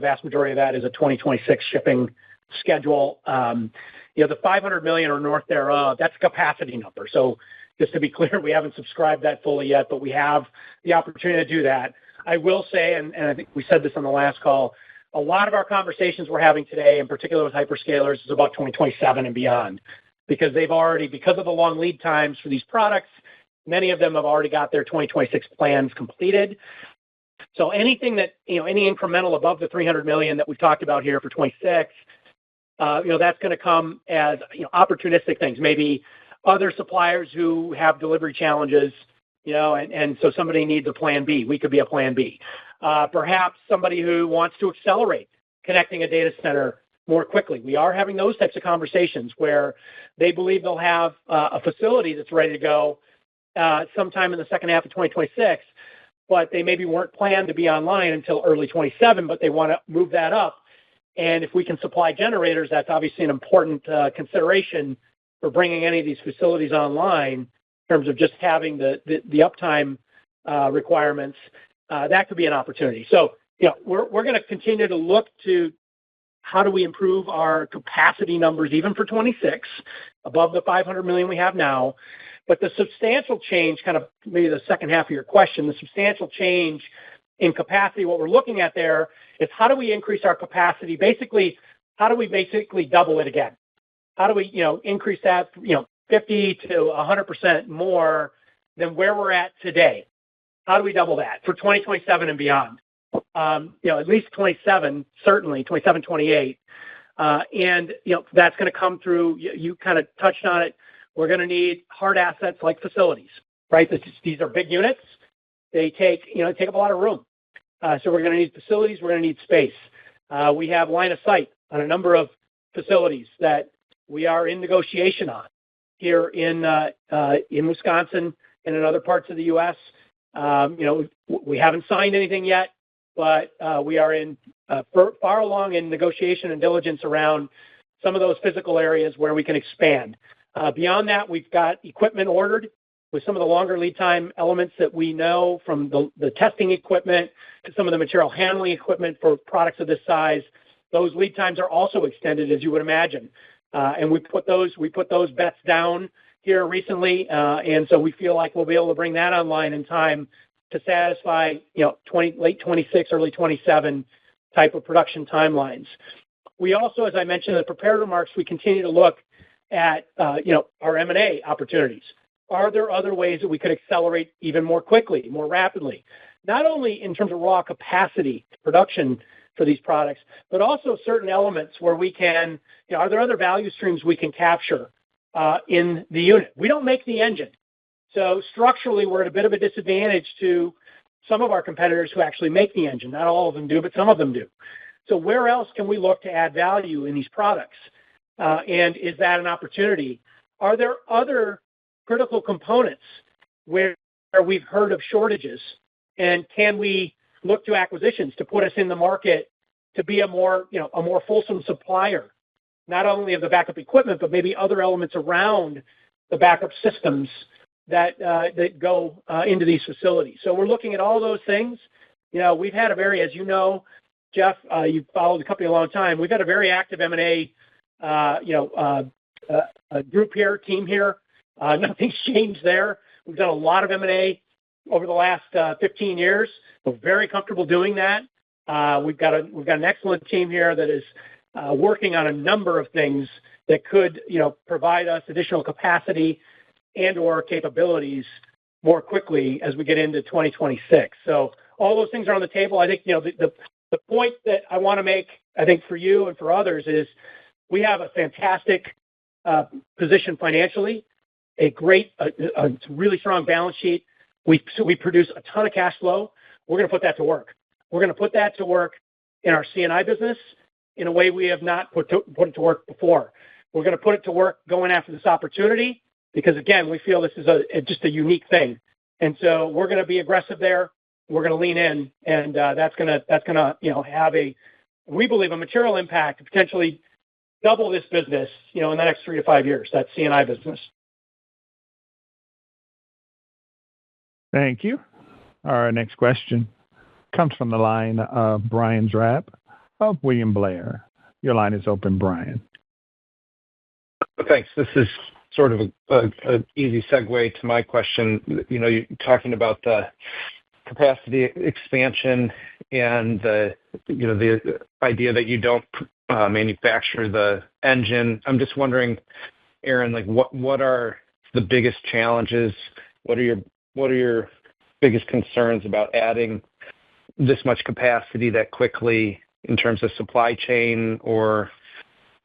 vast majority of that is a 2026 shipping schedule. The $500 million or north thereof, that's a capacity number. So just to be clear, we haven't subscribed that fully yet, but we have the opportunity to do that. I will say, and I think we said this on the last call, a lot of our conversations we're having today, in particular with hyperscalers, is about 2027 and beyond, because because of the long lead times for these products, many of them have already got their 2026 plans completed. So anything that, any incremental above the $300 million that we've talked about here for 26, that's going to come as, opportunistic things, maybe other suppliers who have delivery challenges, and so somebody needs a plan B. We could be a plan B. Perhaps somebody who wants to accelerate connecting a data center more quickly. We are having those types of conversations where they believe they'll have a facility that's ready to go sometime in the second half of 2026, but they maybe weren't planned to be online until early 27, but they want to move that up. And if we can supply generators, that's obviously an important consideration for bringing any of these facilities online in terms of just having the uptime requirements. That could be an opportunity. So, we're going to continue to look to how do we improve our capacity numbers even for 26 above the 500 million we have now. But the substantial change, kind of maybe the second half of your question, the substantial change in capacity, what we're looking at there is how do we increase our capacity? Basically, how do we double it again? How do we, increase that, 50 to 100% more than where we're at today? How do we double that for 2027 and beyond? At least 27, certainly 27, 28. And, that's going to come through, you kind of touched on it. We're going to need hard assets like facilities, right? These are big units. They take up a lot of room. So we're going to need facilities. We're going to need space. We have line of sight on a number of facilities that we are in negotiation on here in Wisconsin and in other parts of the U.S. We haven't signed anything yet, but we are far along in negotiation and diligence around some of those physical areas where we can expand. Beyond that, we've got equipment ordered with some of the longer lead time elements that we know from the testing equipment to some of the material handling equipment for products of this size. Those lead times are also extended, as you would imagine. And we put those bets down here recently, and so we feel like we'll be able to bring that online in time to satisfy late 26, early 27 type of production timelines. We also, as I mentioned in the prepared remarks, we continue to look at our M&A opportunities. Are there other ways that we could accelerate even more quickly, more rapidly? not only in terms of raw capacity production for these products, but also certain elements where we can, are there other value streams we can capture in the unit? We don't make the engine. So structurally, we're at a bit of a disadvantage to some of our competitors who actually make the engine. Not all of them do, but some of them do. So where else can we look to add value in these products? And is that an opportunity? Are there other critical components where we've heard of shortages? And can we look to acquisitions to put us in the market to be a more fulsome supplier, not only of the backup equipment, but maybe other elements around the backup systems that go into these facilities. So we're looking at all those things. We've had a very, as you know, Jeff, you've followed the company a long time. We've had a very active M&A, group here, team here. Nothing's changed there. We've done a lot of M&A over the last 15 years. We're very comfortable doing that. We've got an excellent team here that is working on a number of things that could, provide us additional capacity and/or capabilities more quickly as we get into 2026. So all those things are on the table. I think, the point that I want to make, I think for you and for others is we have a fantastic position financially, a really strong balance sheet. We produce a ton of cash flow. We're going to put that to work. We're going to put that to work in our C&I business in a way we have not put it to work before. We're going to put it to work going after this opportunity because, again, we feel this is just a unique thing. And so we're going to be aggressive there. We're going to lean in, and that's going to have we believe, a material impact to potentially double this business, in the next 3 to 5 years, that C&I business. Thank you. Our next question comes from the line of Brian Drab of William Blair. Your line is open, Brian. Thanks. This is sort of an easy segue to my question. You're talking about the capacity expansion and the idea that you don't manufacture the engine. I'm just wondering, Aaron, what are the biggest challenges? What are your biggest concerns about adding this much capacity that quickly in terms of supply chain or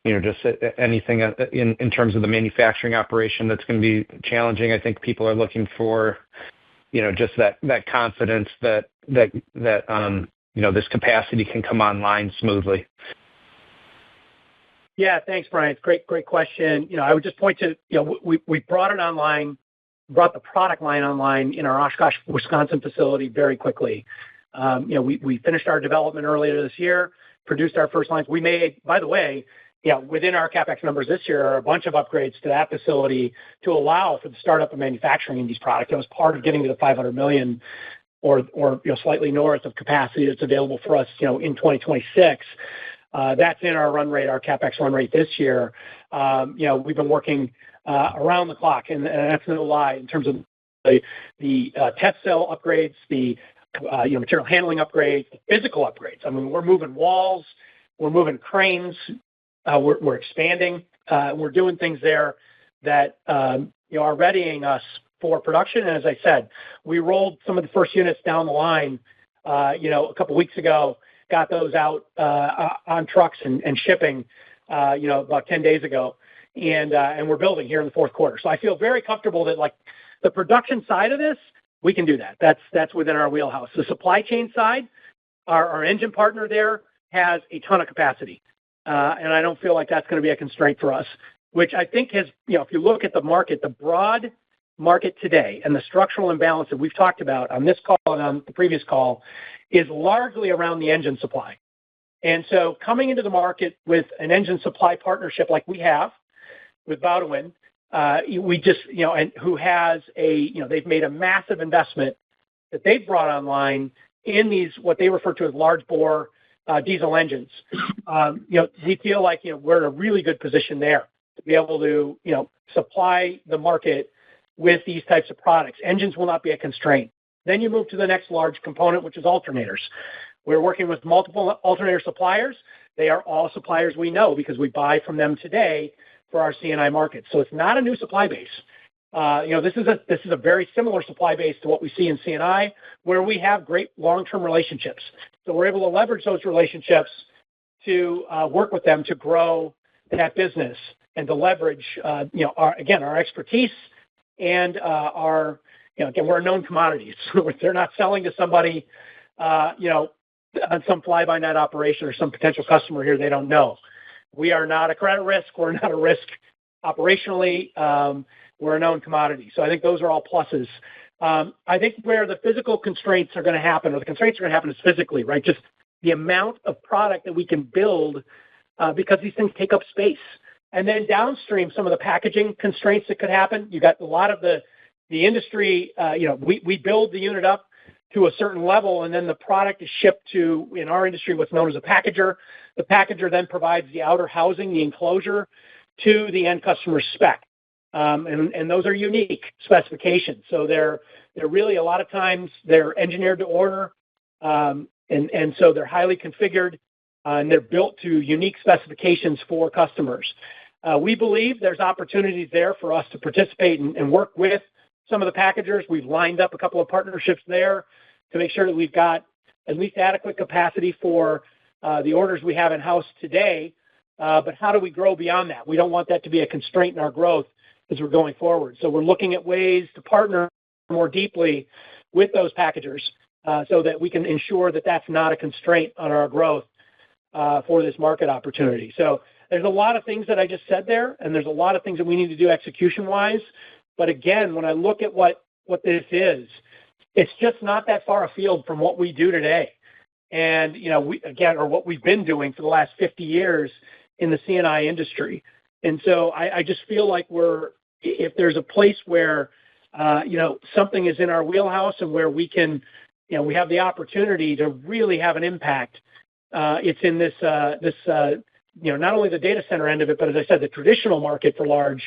just anything in terms of the manufacturing operation that's going to be challenging? I think people are looking for just that confidence that this capacity can come online smoothly. Yeah, thanks, Brian. Great question. I would just point to we brought the product line online in our Oshkosh, Wisconsin facility very quickly. We finished our development earlier this year, produced our first lines. We made, by the way, within our CapEx numbers this year are a bunch of upgrades to that facility to allow for the startup of manufacturing in these products. That was part of getting to the $500 million or slightly north of capacity that's available for us, in 2026. That's in our run rate, our CapEx run rate this year. We've been working around the clock, and that's no lie in terms of the test cell upgrades, the material handling upgrades, the physical upgrades. I mean, we're moving walls, we're moving cranes, we're expanding, we're doing things there that are readying us for production. And as I said, we rolled some of the first units down the line, a couple weeks ago, got those out on trucks and shipping, about 10 days ago, and we're building here in the fourth quarter. So I feel very comfortable that the production side of this, we can do that. That's within our wheelhouse. The supply chain side, our engine partner there has a ton of capacity, and I don't feel like that's going to be a constraint for us. Which I think has, if you look at the market, the broad market today, and the structural imbalance that we've talked about on this call and on the previous call, is largely around the engine supply. And so coming into the market with an engine supply partnership like we have with Baudouin, we just, and who has they've made a massive investment that they've brought online in these, what they refer to as large bore diesel engines. We feel like, we're in a really good position there to be able to, supply the market with these types of products. Engines will not be a constraint. Then you move to the next large component, which is alternators. We're working with multiple alternator suppliers. They are all suppliers we know because we buy from them today for our C&I market. So it's not a new supply base. This is a very similar supply base to what we see in C&I, where we have great long-term relationships. So we're able to leverage those relationships to work with them to grow that business and to leverage, our expertise and we're a known commodity. So they're not selling to somebody, on some fly-by-night operation or some potential customer here they don't know. We are not a credit risk. We're not a risk operationally. We're a known commodity. So I think those are all pluses. I think where the physical constraints are going to happen, or the constraints are going to happen is physically, right? Just the amount of product that we can build because these things take up space. And then downstream, some of the packaging constraints that could happen. You got a lot of the industry, we build the unit up to a certain level, and then the product is shipped to, in our industry, what's known as a packager. The packager then provides the outer housing, the enclosure, to the end customer spec. And those are unique specifications. So they're really, a lot of times, they're engineered to order, and so they're highly configured, and they're built to unique specifications for customers. We believe there's opportunities there for us to participate and work with some of the packagers. We've lined up a couple of partnerships there to make sure that we've got at least adequate capacity for the orders we have in-house today. But how do we grow beyond that? We don't want that to be a constraint in our growth as we're going forward. So we're looking at ways to partner more deeply with those packagers so that we can ensure that that's not a constraint on our growth for this market opportunity. So there's a lot of things that I just said there, and there's a lot of things that we need to do execution-wise. But again, when I look at what this is, it's just not that far afield from what we do today. And, what we've been doing for the last 50 years in the C&I industry. And so I just feel like if there's a place where, something is in our wheelhouse and where we can, we have the opportunity to really have an impact, it's in this, not only the data center end of it, but as I said, the traditional market for large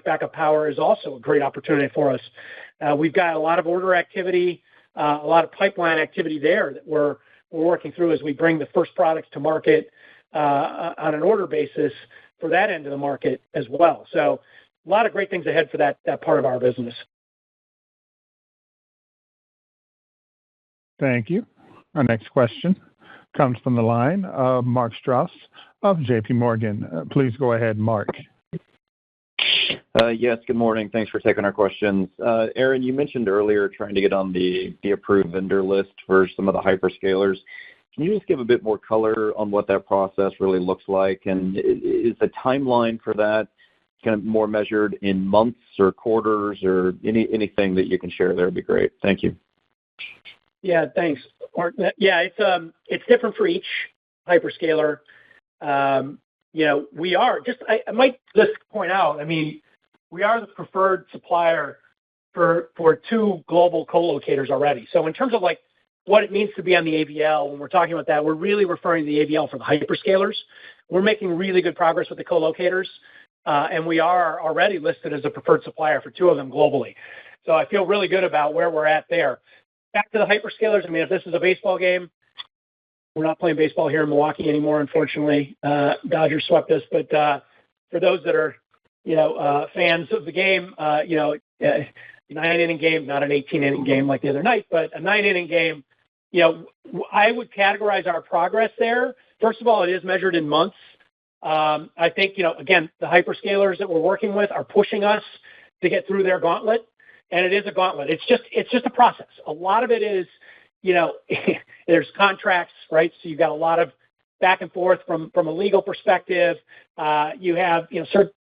backup power is also a great opportunity for us. We've got a lot of order activity, a lot of pipeline activity there that we're working through as we bring the first products to market on an order basis for that end of the market as well. So a lot of great things ahead for that part of our business. Thank you. Our next question comes from the line of Mark Strauss of J.P. Morgan. Please go ahead, Mark. Yes, good morning. Thanks for taking our questions. Aaron, you mentioned earlier trying to get on the approved vendor list for some of the hyperscalers. Can you just give a bit more color on what that process really looks like? And is the timeline for that kind of more measured in months or quarters, or anything that you can share there would be great? Thank you. Yeah, thanks, Mark. Yeah, it's different for each hyperscaler. We are I might just point out, we are the preferred supplier for 2 global co-locators already. So in terms of what it means to be on the AVL, when we're talking about that, we're really referring to the AVL for the hyperscalers. We're making really good progress with the co-locators, and we are already listed as a preferred supplier for 2 of them globally. So I feel really good about where we're at there. Back to the hyperscalers, if this is a baseball game, we're not playing baseball here in Milwaukee anymore, unfortunately. Dodgers swept us, but for those that are, fans of the game, 9-inning game, not an 18-inning game like the other night, but a 9-inning game. I would categorize our progress there. First of all, it is measured in months. I think, again, the hyperscalers that we're working with are pushing us to get through their gauntlet, and it is a gauntlet. It's just a process. A lot of it is, there's contracts, right? So you've got a lot of back and forth from a legal perspective. You have,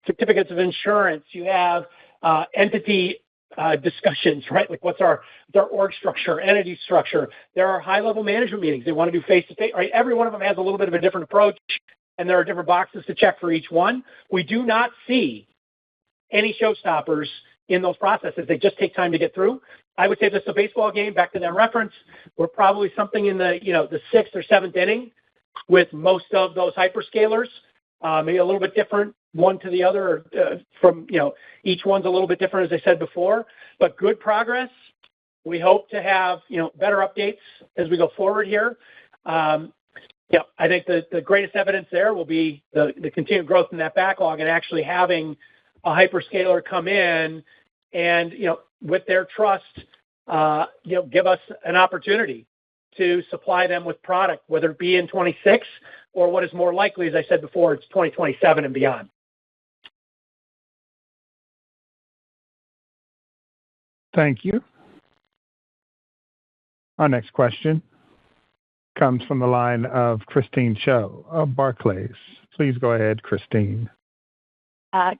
certificates of insurance. You have entity discussions, right? Like what's our org structure, entity structure. There are high-level management meetings. They want to do face-to-face, right? Every one of them has a little bit of a different approach, and there are different boxes to check for each one. We do not see any showstoppers in those processes. They just take time to get through. I would say if it's a baseball game, back to that reference, we're probably something in the, the 6th or 7th inning with most of those hyperscalers, maybe a little bit different one to the other from, each one's a little bit different, as I said before, but good progress. We hope to have, better updates as we go forward here. I think the greatest evidence there will be the continued growth in that backlog and actually having a hyperscaler come in and, with their trust, give us an opportunity to supply them with product, whether it be in 26 or what is more likely, as I said before, it's 2027 and beyond. Thank you. Our next question comes from the line of Christine Cho of Barclays. Please go ahead, Christine.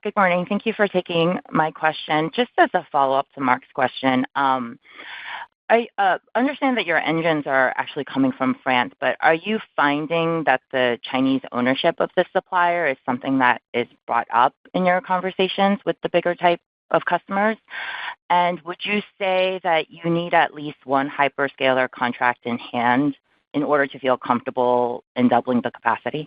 Good morning. Thank you for taking my question. Just as a follow-up to Mark's question, I understand that your engines are actually coming from France, but are you finding that the Chinese ownership of the supplier is something that is brought up in your conversations with the bigger type of customers? And would you say that you need at least one hyperscaler contract in hand in order to feel comfortable in doubling the capacity?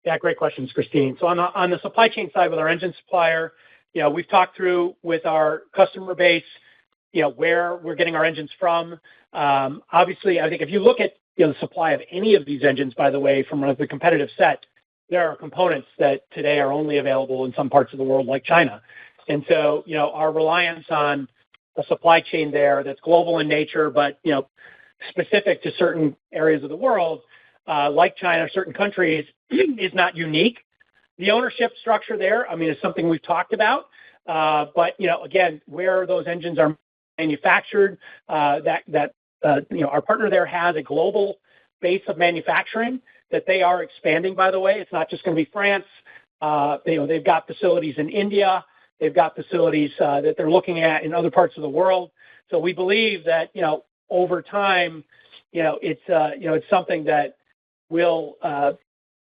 Yeah, great questions, Christine. So on the supply chain side with our engine supplier, we've talked through with our customer base, where we're getting our engines from. Obviously, I think if you look at the supply of any of these engines, by the way, from the competitive set, there are components that today are only available in some parts of the world like China. And so, our reliance on a supply chain there that's global in nature, but, specific to certain areas of the world, like China, certain countries, is not unique. The ownership structure there, is something we've talked about. But, again, where those engines are manufactured, our partner there has a global base of manufacturing that they are expanding, by the way. It's not just going to be France. They've got facilities in India. They've got facilities that they're looking at in other parts of the world. So we believe that, over time, it's something that will,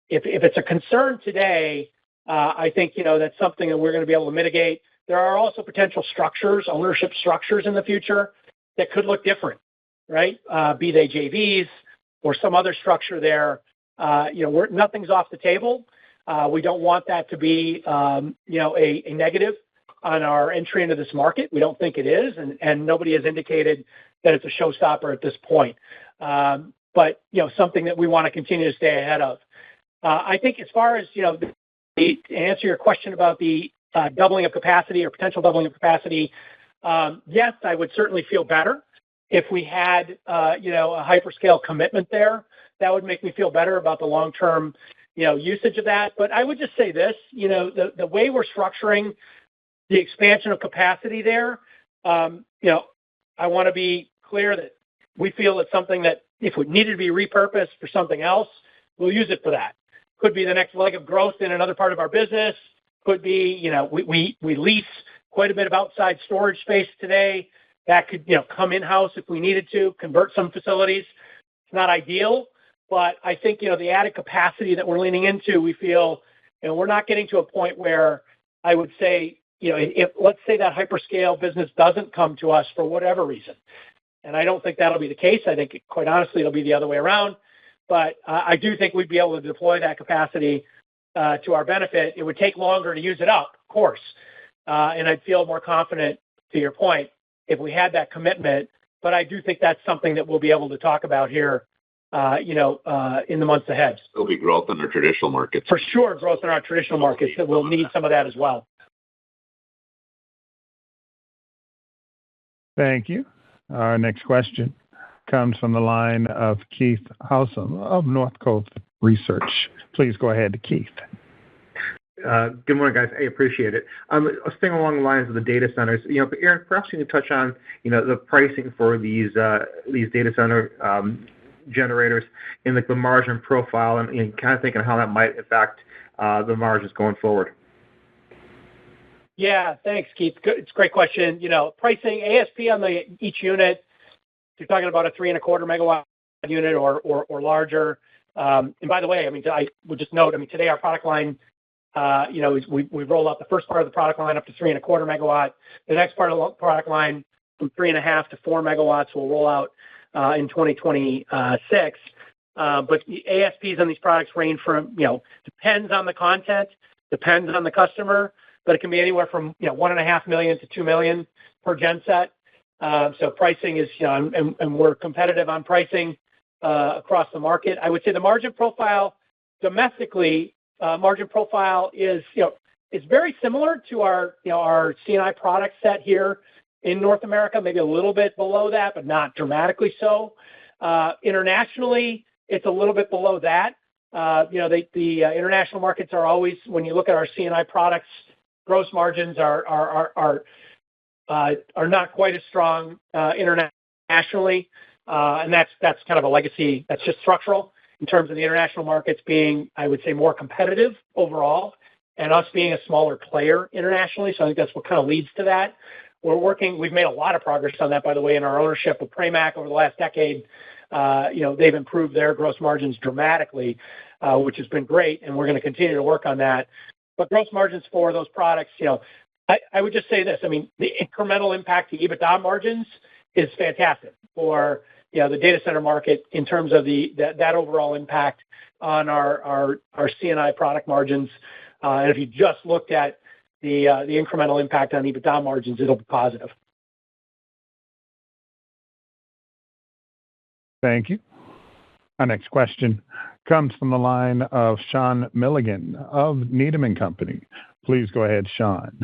if it's a concern today, I think, that's something that we're going to be able to mitigate. There are also potential structures, ownership structures in the future that could look different, right? Be they JVs or some other structure there. Nothing's off the table. We don't want that to be, a negative on our entry into this market. We don't think it is, and nobody has indicated that it's a showstopper at this point. But, something that we want to continue to stay ahead of. I think as far as, to answer your question about the doubling of capacity or potential doubling of capacity, yes, I would certainly feel better if we had, a hyperscale commitment there. That would make me feel better about the long-term, usage of that. But I would just say this, the way we're structuring the expansion of capacity there, I want to be clear that we feel it's something that if it needed to be repurposed for something else, we'll use it for that. Could be the next leg of growth in another part of our business. Could be, we lease quite a bit of outside storage space today. That could, come in-house if we needed to, convert some facilities. It's not ideal, but I think, the added capacity that we're leaning into, we feel, we're not getting to a point where I would say, if let's say that hyperscale business doesn't come to us for whatever reason, and I don't think that'll be the case. I think, quite honestly, it'll be the other way around. But I do think we'd be able to deploy that capacity to our benefit. It would take longer to use it up, of course. And I'd feel more confident, to your point, if we had that commitment. But I do think that's something that we'll be able to talk about here, in the months ahead. There'll be growth in our traditional markets. For sure, growth in our traditional markets that will need some of that as well. Thank you. Our next question comes from the line of Keith Housum of Northcoast Research. Please go ahead, Keith. Good morning, guys. I appreciate it. Staying along the lines of the data centers, Aaron, perhaps you can touch on, the pricing for these data center generators and the margin profile and kind of thinking how that might affect the margins going forward. Yeah, thanks, Keith. Good. It's a great question. Pricing ASP on each unit, if you're talking about a 3.25 megawatt unit or larger. And by the way, I would just note, today our product line, we rolled out the first part of the product line up to 3.25 megawatt. The next part of the product line from 3.5 to 4 megawatts will roll out in 2026. But the ASPs on these products range from, depends on the content, depends on the customer, but it can be anywhere from, $1.5 million to $2 million per genset. So pricing is, and we're competitive on pricing across the market. I would say the margin profile domestically, is, It's very similar to our C&I product set here in North America, maybe a little bit below that, but not dramatically so. Internationally, it's a little bit below that. The international markets are always, when you look at our C&I products, gross margins are not quite as strong internationally, and that's kind of a legacy. That's just structural in terms of the international markets being, I would say, more competitive overall, and us being a smaller player internationally. So I think that's what kind of leads to that. We've made a lot of progress on that, by the way, in our ownership of Pramac over the last decade. They've improved their gross margins dramatically, which has been great, and we're going to continue to work on that. But gross margins for those products, I would just say this. I mean, the incremental impact to EBITDA margins is fantastic for the data center market in terms of that overall impact on our C&I product margins. And if you just looked at the incremental impact on EBITDA margins, it'll be positive. Thank you. Our next question comes from the line of Sean Milligan of Needham & Company. Please go ahead, Sean.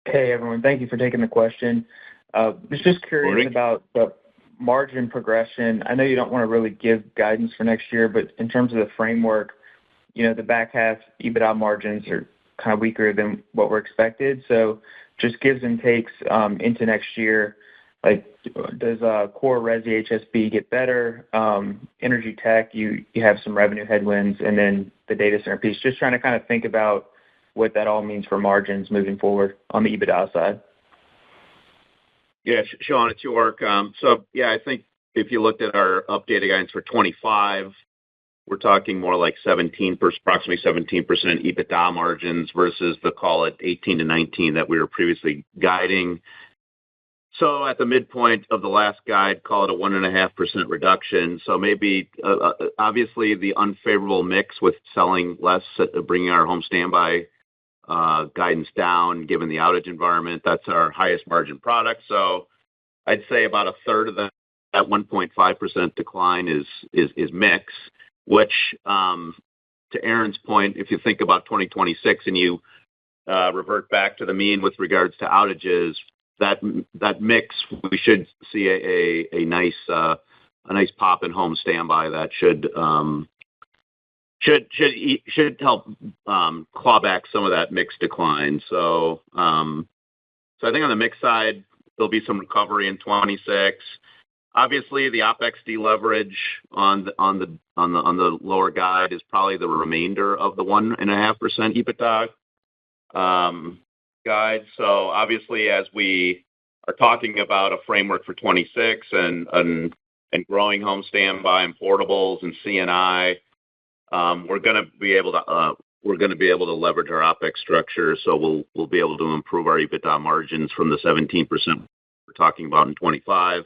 Hey, everyone. Thank you for taking the question. Was just curious about the margin progression. I know you don't want to really give guidance for next year, but in terms of the framework, the back half EBITDA margins are kind of weaker than what were expected. So just gives and takes into next year. Like, does core resi HSB get better? Energy tech, you have some revenue headwinds, and then the data center piece. Just trying to kind of think about what that all means for margins moving forward on the EBITDA side. Yeah, Sean, it's York. I think if you looked at our updated guidance for 25, we're talking more like approximately 17% EBITDA margins versus the, call it, 18 to 19 that we were previously guiding. So at the midpoint of the last guide, call it a 1.5% reduction. So maybe, obviously, the unfavorable mix with selling less, bringing our home standby guidance down, given the outage environment. That's our highest margin product. So I'd say about a third of that 1.5% decline is mix, which, to Aaron's point, if you think about 2026 and you revert back to the mean with regards to outages, that mix, we should see a nice pop in home standby that should help claw back some of that mix decline. So I think on the mix side, there'll be some recovery in 26. Obviously, the OpEx deleverage on the lower guide is probably the remainder of the 1.5% EBITDA guide. So obviously, as we are talking about a framework for 26 and growing home standby and portables and C&I, we're going to be able to leverage our OpEx structure. So we'll be able to improve our EBITDA margins from the 17% we're talking about in 25.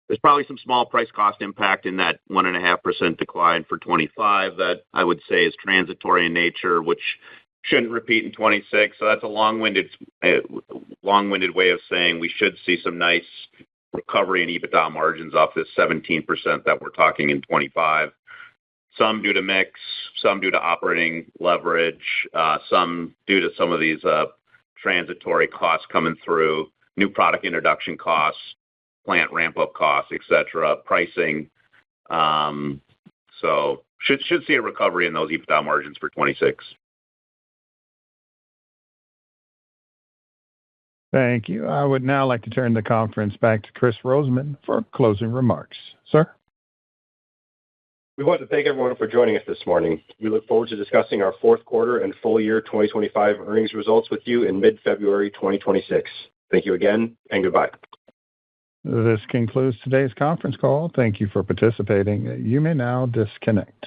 There's probably some small price cost impact in that 1.5% decline for 25 that I would say is transitory in nature, which shouldn't repeat in 26. So that's a long-winded way of saying we should see some nice recovery in EBITDA margins off this 17% that we're talking in 25. Some due to mix, some due to operating leverage, some due to some of these transitory costs coming through, new product introduction costs, plant ramp-up costs, etc., pricing. So should see a recovery in those EBITDA margins for 26. Thank you. I would now like to turn the conference back to Chris Roseman for closing remarks. Sir? We want to thank everyone for joining us this morning. We look forward to discussing our fourth quarter and full year 2025 earnings results with you in mid-February 2026. Thank you again, and goodbye. This concludes today's conference call. Thank you for participating. You may now disconnect.